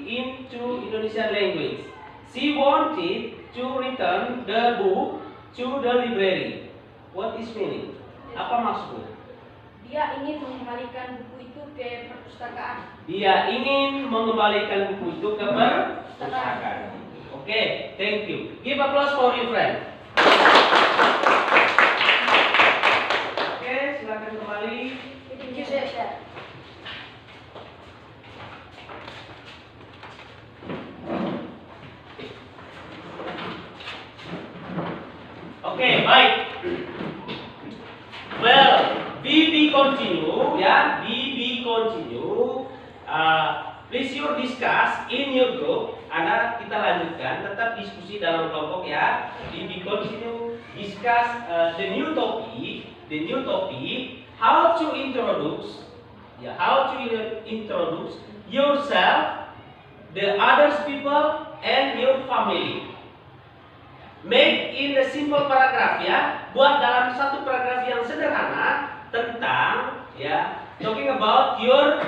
into Indonesian language? She wanted to return the book to the library. What is meaning? Apa maksudnya? Dia ingin mengembalikan buku itu ke perpustakaan. Dia ingin mengembalikan buku itu ke perpustakaan. Okay, thank you. Give applause for your friend. Oke, silakan kembali. Thank you, sir. Oke, baik. Well, we continue, ya. We continue. Please you discuss in your group. Anda kita lanjutkan, tetap diskusi dalam kelompok ya. We continue discuss the new topic. How to introduce, ya, how to introduce yourself, the others people, and your family. Make in the simple paragraph ya, buat dalam satu paragraf yang sederhana tentang ya, talking about your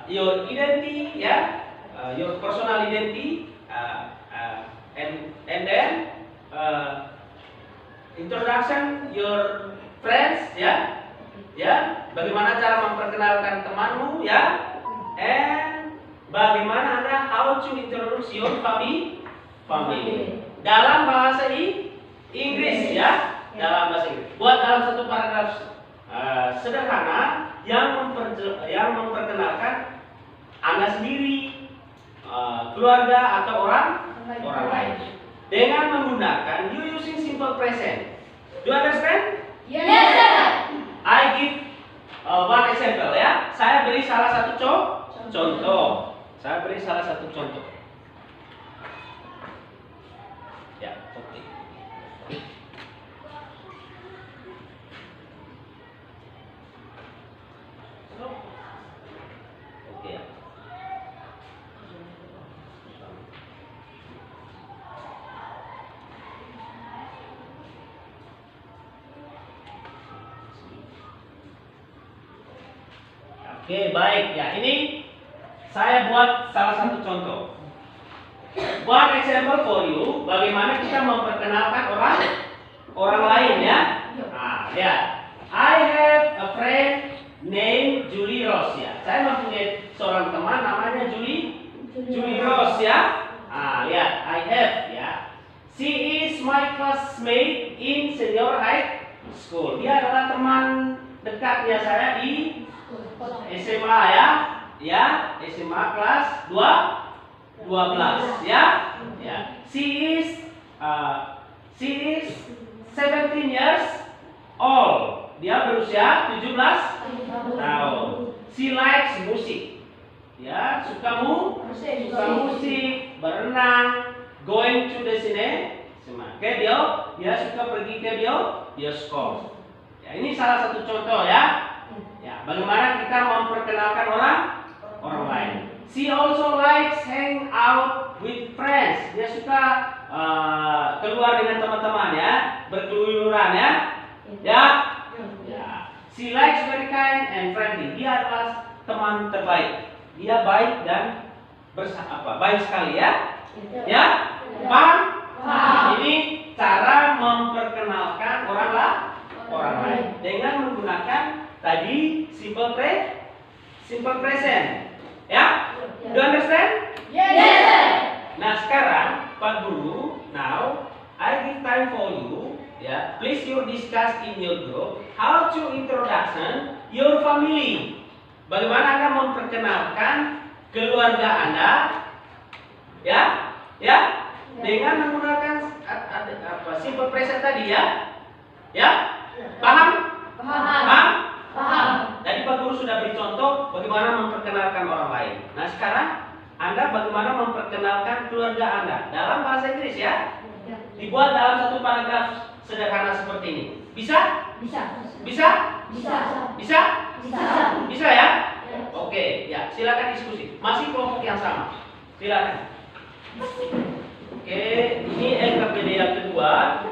identity ya, your personal identity, and then introduction your friends ya, bagaimana cara memperkenalkan temanmu ya, and bagaimana Anda how to introduce your family. Dalam bahasa Inggris ya, dalam bahasa Inggris. Buat dalam satu paragraf sederhana yang memperkenalkan Anda sendiri, keluarga atau orang lain dengan menggunakan you using simple present. Do you understand? Yes, sir. I give one example ya. Saya beri salah satu contoh. Saya beri salah satu contoh. Ya, oke. Oke ya. Oke, baik ya. Ini saya buat salah satu contoh. One example for you, bagaimana kita memperkenalkan orang lain ya. Nah, ya. I have a friend named Julie Rose ya. Saya mempunyai seorang teman namanya Julie Rose ya. Ah, ya, I have ya. She is my classmate in senior high school. Dia adalah teman dekatnya saya di SMA ya. ya, SMA kelas 12 ya. Ya. She is 17 years old. Dia berusia 17 tahun. She likes music. Ya, suka musik, berenang, going to the cinema. Oke, dia suka pergi ke bioskop. Ya, ini salah satu contoh ya. Ya, bagaimana kita memperkenalkan orang lain. She also likes hang out with friends. Dia suka keluar dengan teman-teman ya, berkeluyuran ya. Ya. She likes very kind and friendly. Dia adalah teman terbaik. Dia baik dan baik sekali ya. Ya? Paham? Ini cara memperkenalkan orang lain dengan menggunakan tadi simple present. Ya? Do you understand? Yes. Nah, sekarang Pak Guru, now I give time for you. Ya, please you discuss in your group how to introduction your family. Bagaimana Anda memperkenalkan keluarga Anda? Ya? Dengan menggunakan simple present tadi ya? Ya? Paham? Tadi Pak Guru sudah beri contoh bagaimana memperkenalkan orang lain. Nah, sekarang Anda bagaimana memperkenalkan keluarga Anda dalam bahasa Inggris ya? Dibuat dalam satu paragraf sederhana seperti ini. Bisa? Bisa ya? Oke, ya, silakan diskusi. Masih kelompok yang sama. Silakan. Oke, ini LKPD yang kedua.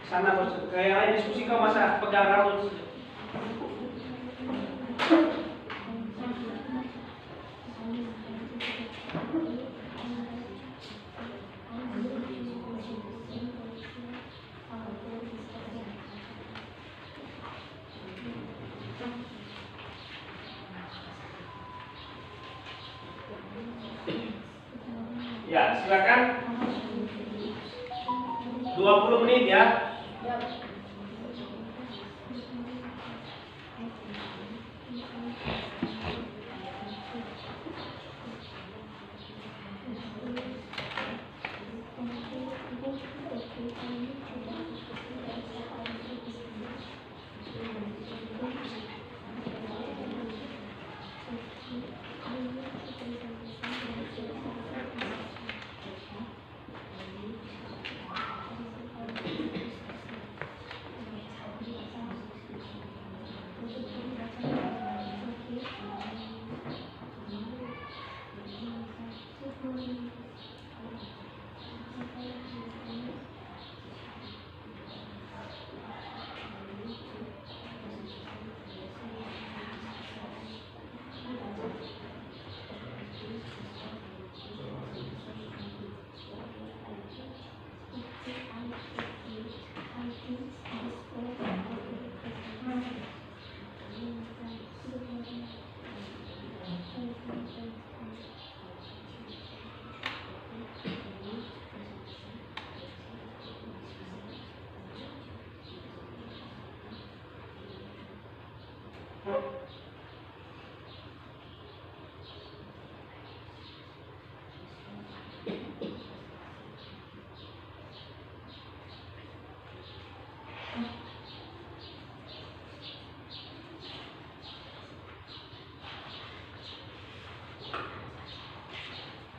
Sana bos, kayak lain diskusi kau masa pegang rambut. Ya, silakan. 20 menit ya.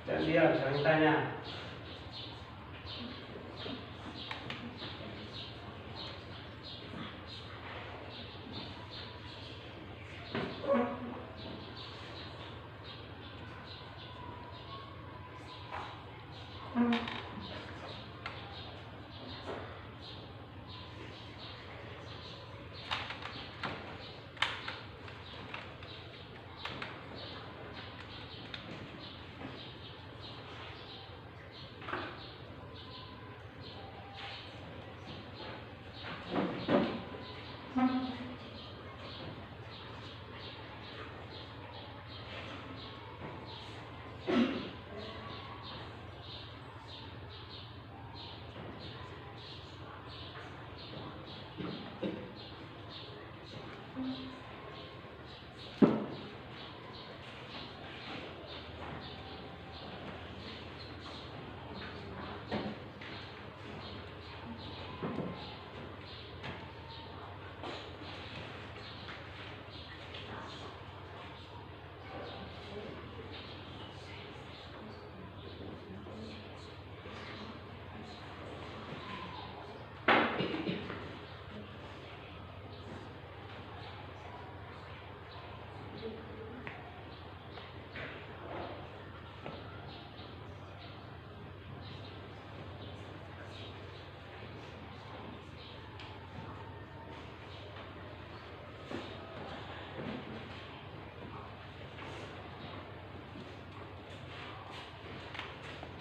Dan dia saling tanya.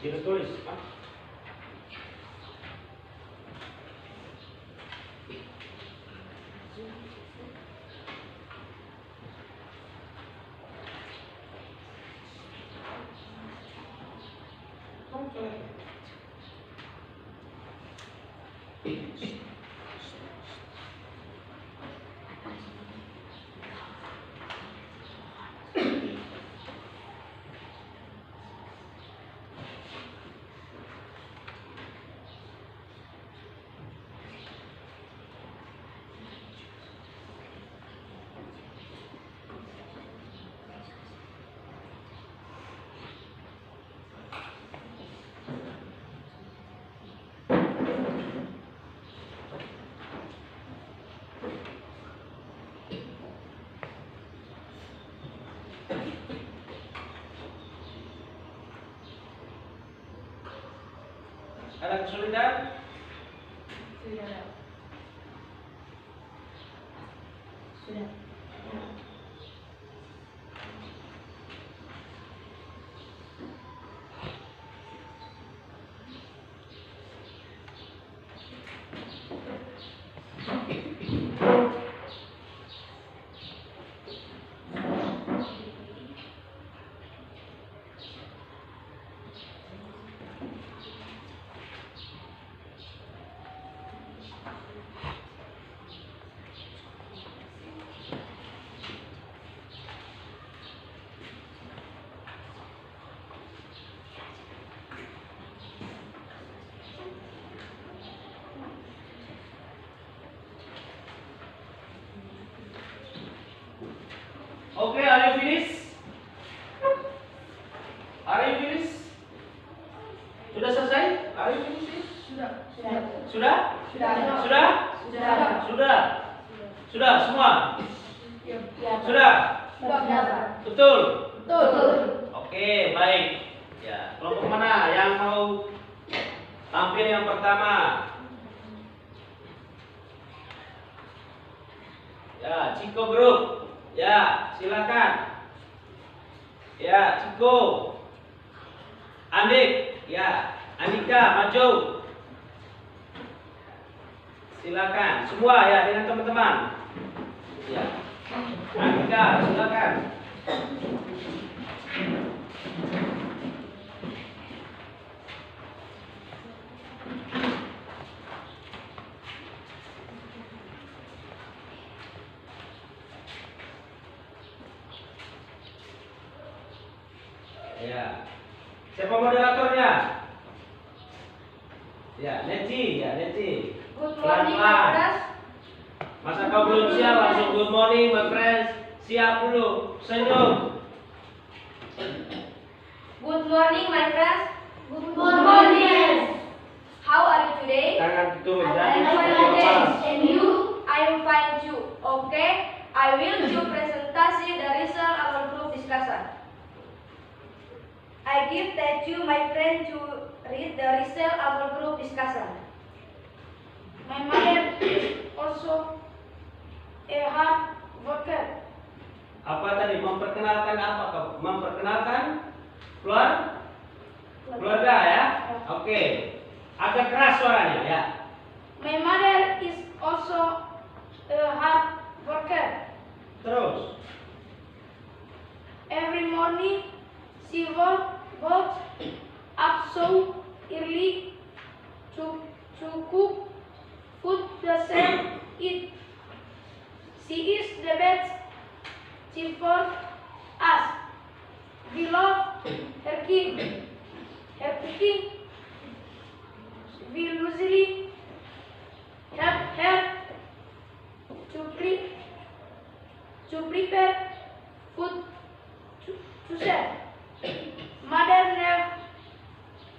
Tidak tulis. Ada kesulitan? Sudah. Okay, are you finished? Are you finished? Sudah selesai? Are you finished? Sudah. Sudah? Sudah. Sudah? Sudah? Sudah semua? Sudah? Betul? Oke, baik. Ya, kelompok mana yang mau tampil yang pertama? Ya, Ciko Group. Ya, silakan. Ya, Ciko. Andik, ya. Andika, maju. Silakan. Semua ya dengan teman-teman. Ya. Andika, silakan. Ya. Siapa moderatornya? Ya, Neci, ya Neci. Good morning, my friends. Masa kau belum siap langsung good morning, my friends. Siap dulu, senyum. Good morning, my friends. Good morning. How are you today? Tangan turun ya. I'm fine. And you? I'm fine too. Okay, I will do presentation the result our group discussion. I give that you, my friend, to read the result our group discussion. My mother is also a hard worker. Apa tadi? Memperkenalkan apa kau? Memperkenalkan keluarga ya? Oke. Agak keras suaranya ya. My mother is also a hard worker. Terus. Every morning she wakes up so early to cook food herself eat. She is the best she for us. We love her cooking. We usually help her to prepare food to share.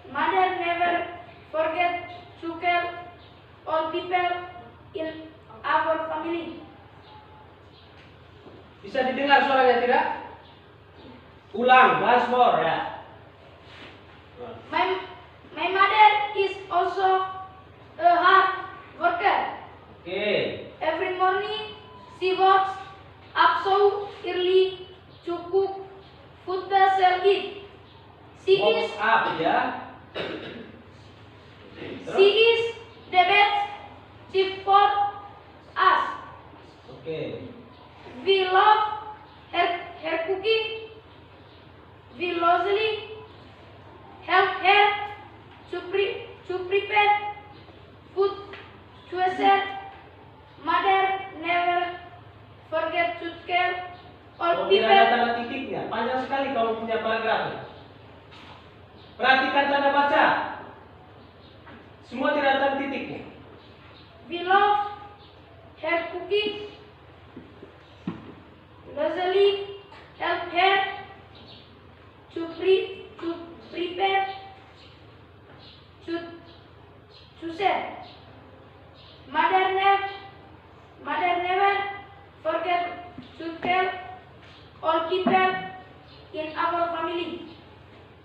Mother never forget to care all people in our family. Bisa didengar suaranya tidak? Ulang, once more ya. My mother is also a hard worker. Oke. Every morning she wakes up so early to cook food herself eat. She Walks is up ya. She is the best chef for us. Oke. We love her cooking. We loosely help her to prepare food to herself. Mother never forget to care all Oh, tidak ada people. tanda titiknya. Panjang sekali kalau punya paragraf. Perhatikan tanda baca. Semua tidak ada tanda titiknya. We love her cooking. Loosely help her to prepare to share. Mother never forget to tell all people in our family.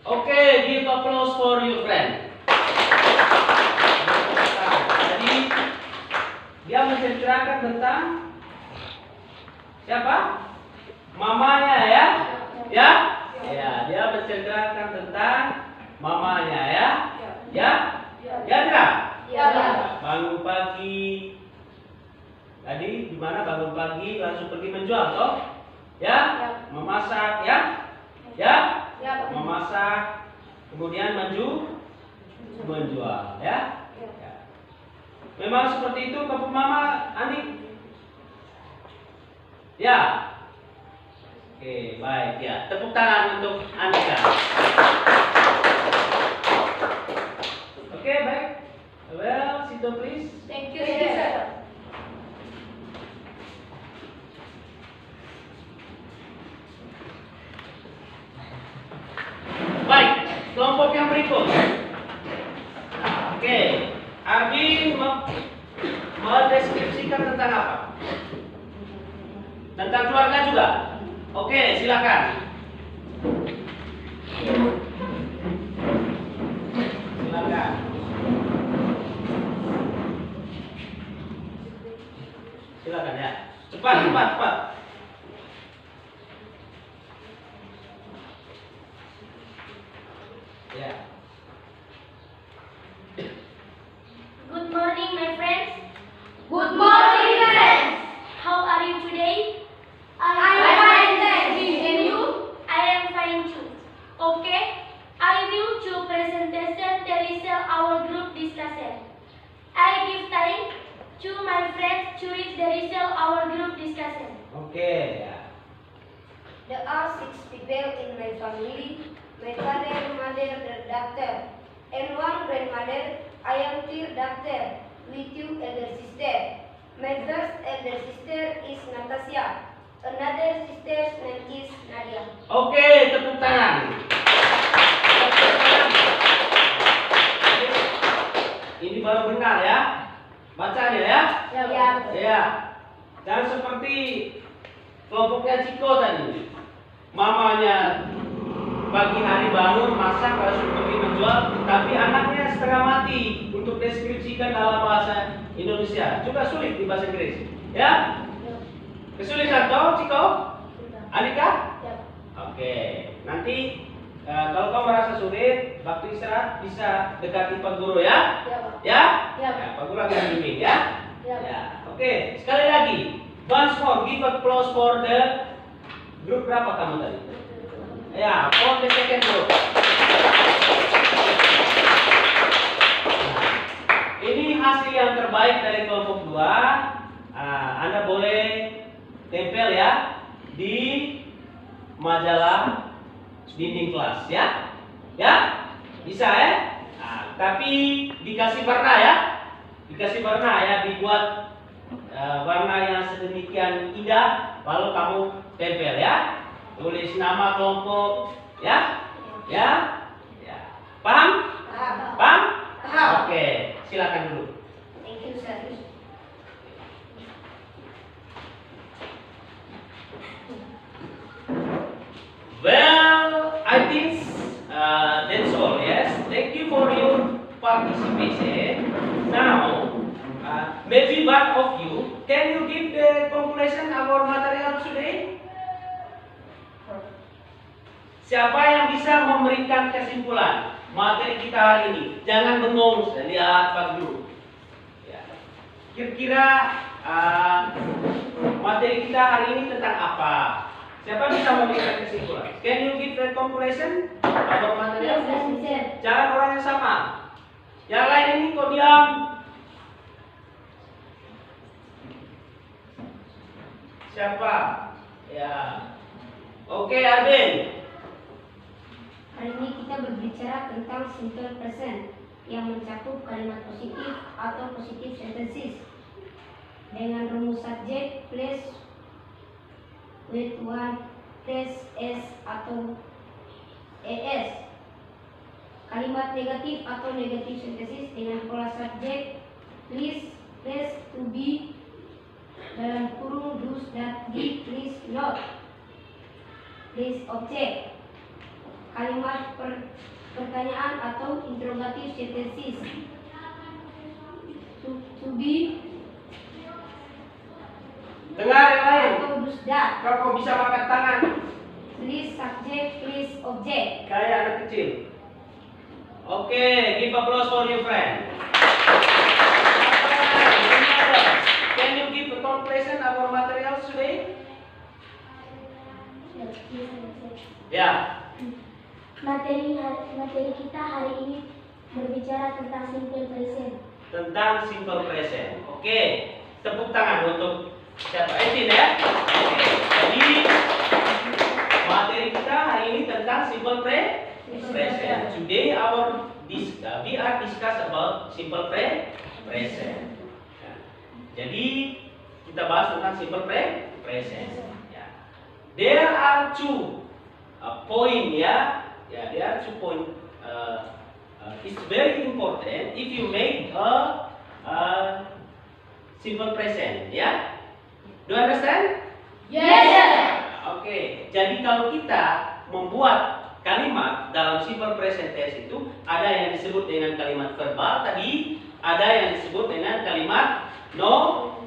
Oke, give applause for your friend. Jadi dia menceritakan tentang siapa? Mamanya ya? Ya? Ya, dia menceritakan tentang mamanya ya? Ya? Ya tidak? Ya. Bangun pagi. Tadi gimana bangun pagi langsung pergi menjual toh? Ya? Memasak ya? Ya? Memasak, kemudian menjual ya? Ya. Memang seperti itu kamu Mama Andi? Ya. Oke, baik ya. Tepuk tangan untuk Andika. Oke, baik. Well, sit down please. Thank you, sir. Baik, kelompok yang berikut. Oke, Ardi mendeskripsikan tentang apa? Tentang keluarga juga. Oke, silakan. Silakan. Silakan ya. Cepat. Ya. Good morning, my friends. Good morning, friends. How are you today? I'm fine, thank you. And you? I am fine too. Okay, I will to presentation the result our group discussion. I give time to my friends to read the result our group discussion. Oke, ya. There are 6 people in my family. My father, mother, the doctor, and one grandmother. I am third doctor with 2 elder sister. My first elder sister is Natasha. Another sister's name is Nadia. Oke, tepuk tangan. Ini baru benar ya. Bacanya ya. Ya. Ya. Jangan seperti kelompoknya Ciko tadi. Mamanya pagi hari bangun masak langsung pergi menjual, tapi anaknya setengah mati untuk deskripsikan dalam bahasa Indonesia. Juga sulit di bahasa Inggris. Ya? Kesulitan toh, Ciko? Andika? Ya. Oke. Nanti kalau kamu merasa sulit, waktu istirahat bisa dekati Pak Guru ya? Ya? Ya. Ya, Pak Guru akan bimbing ya? Ya. Ya. Oke, sekali lagi. Once more, give applause for the grup berapa kamu tadi? Ya, for the second group. Ini hasil yang terbaik dari kelompok 2. Anda boleh tempel ya di majalah dinding kelas ya. Ya? Bisa ya? Nah, tapi dikasih warna ya. Dikasih warna ya, dibuat warna yang sedemikian indah lalu kamu tempel ya. Tulis nama kelompok ya. Ya? Ya. Paham? Paham? Oke, silakan dulu. Thank you, sir. Well, I think that's all. Yes, thank you for your participation. Now, maybe one of you can you give the conclusion our material today? Siapa yang bisa memberikan kesimpulan? materi kita hari ini. Jangan bengong, lihat Pak Guru. Ya. Kira-kira materi kita hari ini tentang apa? Siapa bisa memberikan kesimpulan? Can you give the conclusion about material? Jangan orang yang sama. Yang lain ini kok diam? Siapa? Ya. Oke, Arvin. Hari ini kita berbicara tentang simple present yang mencakup kalimat positif atau positive sentences dengan rumus subject plus with one plus s atau es. Kalimat negatif atau negative sentences dengan pola subject please plus to be dalam kurung does that did please not please object. Kalimat pertanyaan atau interrogative sentences to be Dengar yang lain. atau does that Kau kok bisa makan tangan please subject please object. kayak anak kecil. Oke, give applause for your friend. Can you give a conclusion our materials today? Ya. Materi kita hari ini berbicara tentang simple present. Tentang simple present. Oke, tepuk tangan untuk siapa? Edin ya. Oke. Jadi materi kita hari ini tentang simple present. Today we are discuss about simple present. Ya. Jadi kita bahas tentang simple present. Ya. There are two point ya. Ya, there are 2 point. It's very important if you make a simple present, ya. Do you understand? Yes. Oke. Jadi kalau kita membuat kalimat dalam simple present tense itu ada yang disebut dengan kalimat verbal tadi, ada yang disebut dengan kalimat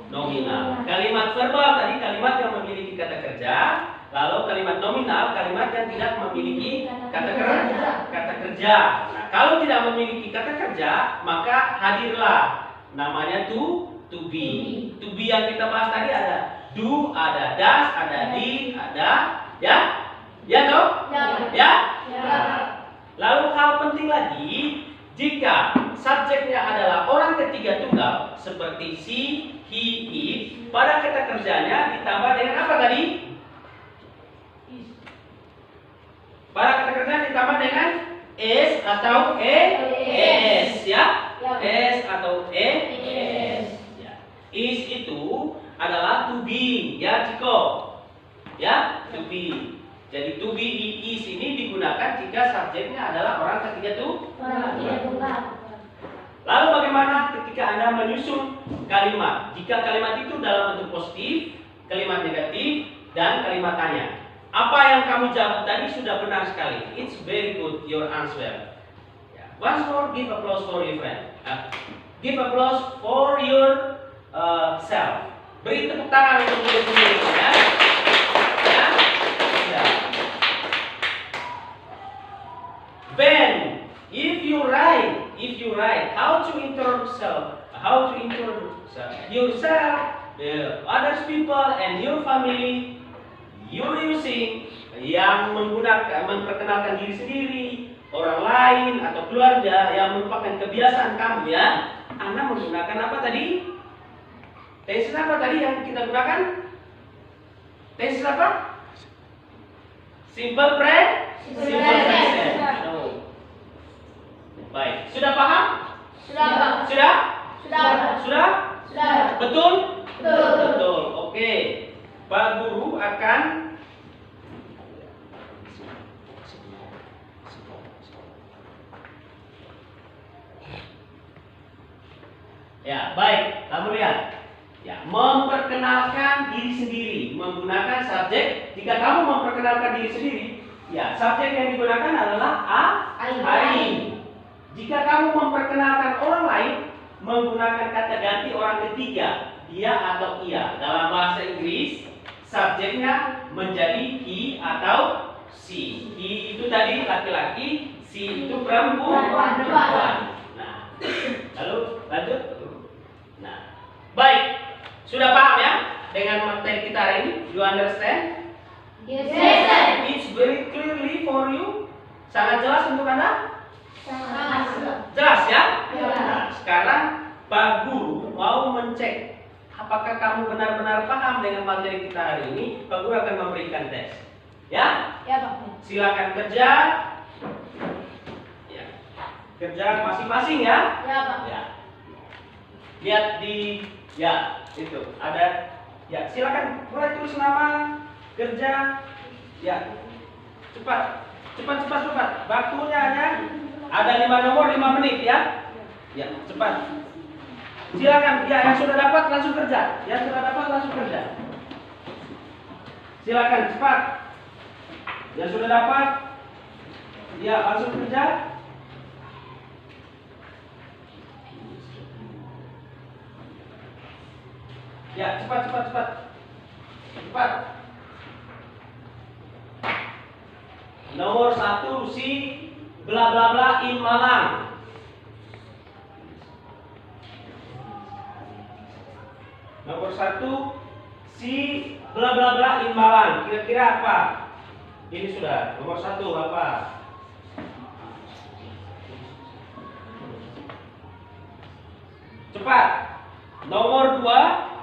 nominal. Kalimat verbal tadi kalimat yang memiliki kata kerja. Lalu kalimat nominal, kalimat yang tidak memiliki kata kerja. Nah, kalau tidak memiliki kata kerja, maka hadirlah namanya to be. To be yang kita bahas tadi ada do, ada does, ada did, ada ya. Ya toh? Ya. Lalu hal penting lagi, jika subjeknya adalah orang ketiga tunggal seperti she, he, it, pada kata kerjanya ditambah dengan apa tadi? Pada kata kerja ditambah dengan s atau es ya. S atau es. Ya. Is itu adalah to be ya, Ciko. Ya, to be. Jadi to be is ini digunakan jika subjeknya adalah orang ketiga tunggal. Lalu bagaimana ketika Anda menyusun kalimat? Jika kalimat itu dalam bentuk positif, kalimat negatif, dan kalimat tanya. Apa yang kamu jawab tadi sudah benar sekali. It's very good your answer. Once more, give applause for your friend. Give applause for your self. Beri tepuk tangan untuk diri sendiri. Ya. Then, if you write how to introduce yourself, the other people, and your family. You using yang memperkenalkan diri sendiri, orang lain atau keluarga yang merupakan kebiasaan kamu ya. Anda menggunakan apa tadi? Tenses apa tadi yang kita gunakan? Tenses apa? Simple present. No. Baik, sudah paham? Sudah? Betul? Betul. Oke. Pak Guru akan ya, baik, kamu lihat. Ya, memperkenalkan diri sendiri menggunakan subjek. Jika kamu memperkenalkan diri sendiri, ya, subjek yang digunakan adalah I. Jika kamu memperkenalkan orang lain menggunakan kata ganti orang ketiga, dia atau ia. Dalam bahasa Inggris, subjeknya menjadi he atau she. He itu tadi laki-laki, Si itu perempuan. Nah, lalu lanjut. Nah, baik. Sudah paham ya dengan materi kita hari ini? You understand? Yes, It's very clearly for you. Sangat jelas untuk Anda? Sangat. Jelas ya? Ya. Nah, sekarang Pak Guru mau mencek apakah kamu benar-benar paham dengan materi kita hari ini. Pak Guru akan memberikan tes. Ya? Ya, Pak. Silakan kerja. Ya. Kerja masing-masing ya? Ya, Pak. Ya. Lihat di ya, itu ada ya, silakan mulai tulis nama, kerja. Ya. Cepat. Waktunya ya. Ada 5 nomor 5 menit ya. Ya, cepat. Silakan ya, yang sudah dapat langsung kerja. Silakan cepat. Yang sudah dapat ya langsung kerja. Ya, cepat. Nomor 1 si bla bla bla in Malang. Nomor 1 si bla bla bla in Malang. Kira-kira apa? Ini sudah. Nomor 1 apa? Cepat. Nomor 2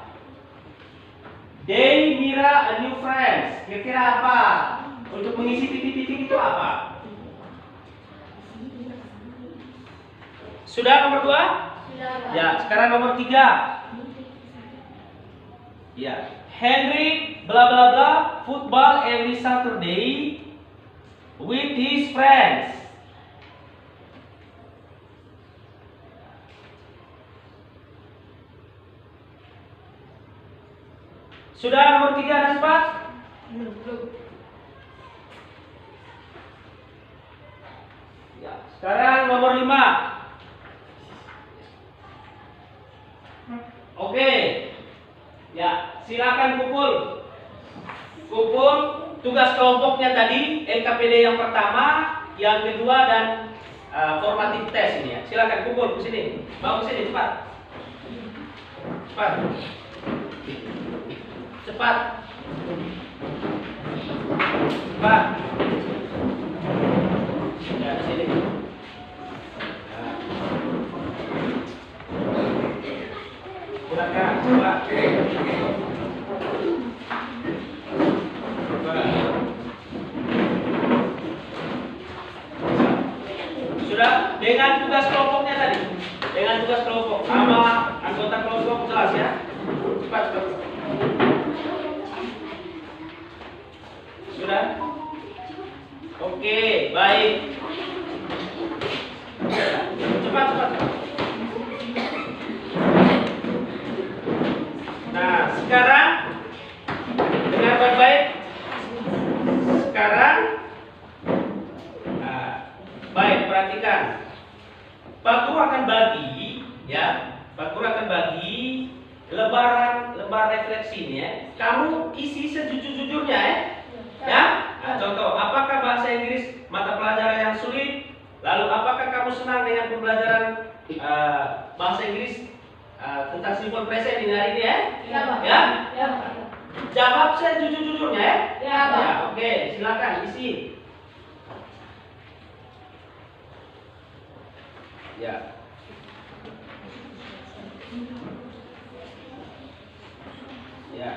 They Mira a new friends. Kira-kira apa? Untuk mengisi titik-titik itu apa? Sudah nomor 2? Ya, sekarang nomor 3. Ya, Henry bla bla bla football every Saturday with his friends. Sudah nomor 3 dan 4? Ya, sekarang nomor 5. Oke. Ya, silakan kumpul. Tugas kelompoknya tadi LKPD yang pertama, yang kedua dan formatif tes ini ya. Silakan kumpul ke sini. Bawa ke sini cepat. Ya, sini. Silakan, coba. Sudah dengan tugas kelompoknya tadi. Dengan tugas kelompok sama anggota kelompok jelas ya. Cepat. Sudah? Oke, baik. Cepat. Nah, sekarang dengar baik-baik. Baik, perhatikan. Pak Guru akan bagi, ya. Pak Guru akan bagi lembar refleksi ini ya. Kamu isi sejujur-jujurnya ya. Ya. Nah, contoh, apakah bahasa Inggris mata pelajaran yang sulit? Lalu apakah kamu senang dengan pembelajaran bahasa Inggris tentang simple present ini hari ini ya? Ya, Pak. Ya? Ya, Pak. Jawab saya jujur-jujurnya ya. Ya, Pak. Ya, oke, silakan isi. Ya. Ya.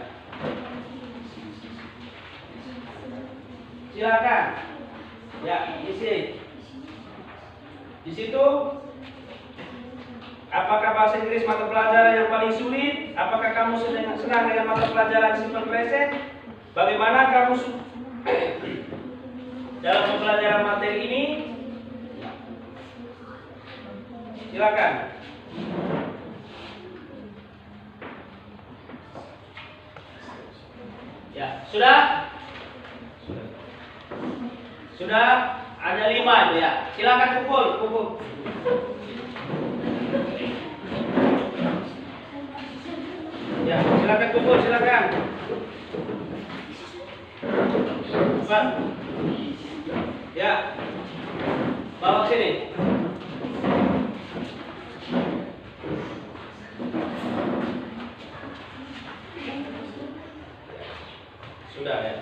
Silakan. Ya, isi. Di situ apakah bahasa Inggris mata pelajaran yang paling sulit? Apakah kamu senang dengan mata pelajaran simple present? Bagaimana kamu dalam pembelajaran materi ini? Silakan. Ya, sudah? Sudah ada 5 itu ya. Silakan kumpul. Ya, silakan kumpul, silakan. Cepat. Ya. Bawa sini. Sudah ya.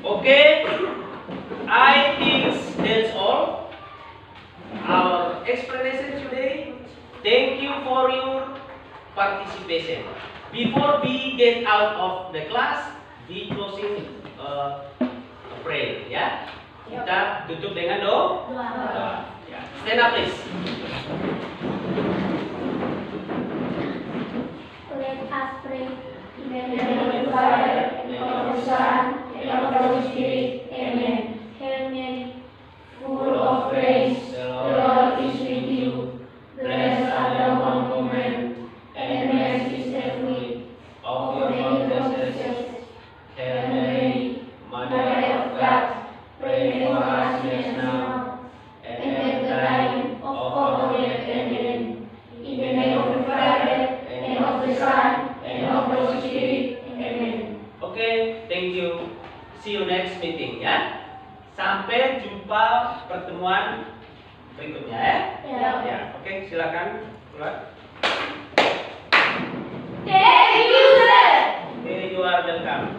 Okay, I think that's all. Our explanation today. Thank you for your participation. Before we get out of the class, we closing a prayer, ya. Kita tutup dengan doa. Ya. Stand up, please. Let us pray. In the name of the Father, and of the Son, and of the Holy Spirit. Amen. Hail Mary, full of grace, the Lord is with you. Blessed are thou among women, and blessed is the fruit of your womb, Jesus. Hail Mary, Mother of God, pray for us sinners now and at the time of our death. Amen. In the name of the Father, and of the Son, and of the Holy Spirit. Amen. Oke, thank you. See you next meeting ya. Sampai jumpa pertemuan berikutnya ya. Ya. Ya, oke, silakan keluar. Thank you, sir. Oke, you are welcome.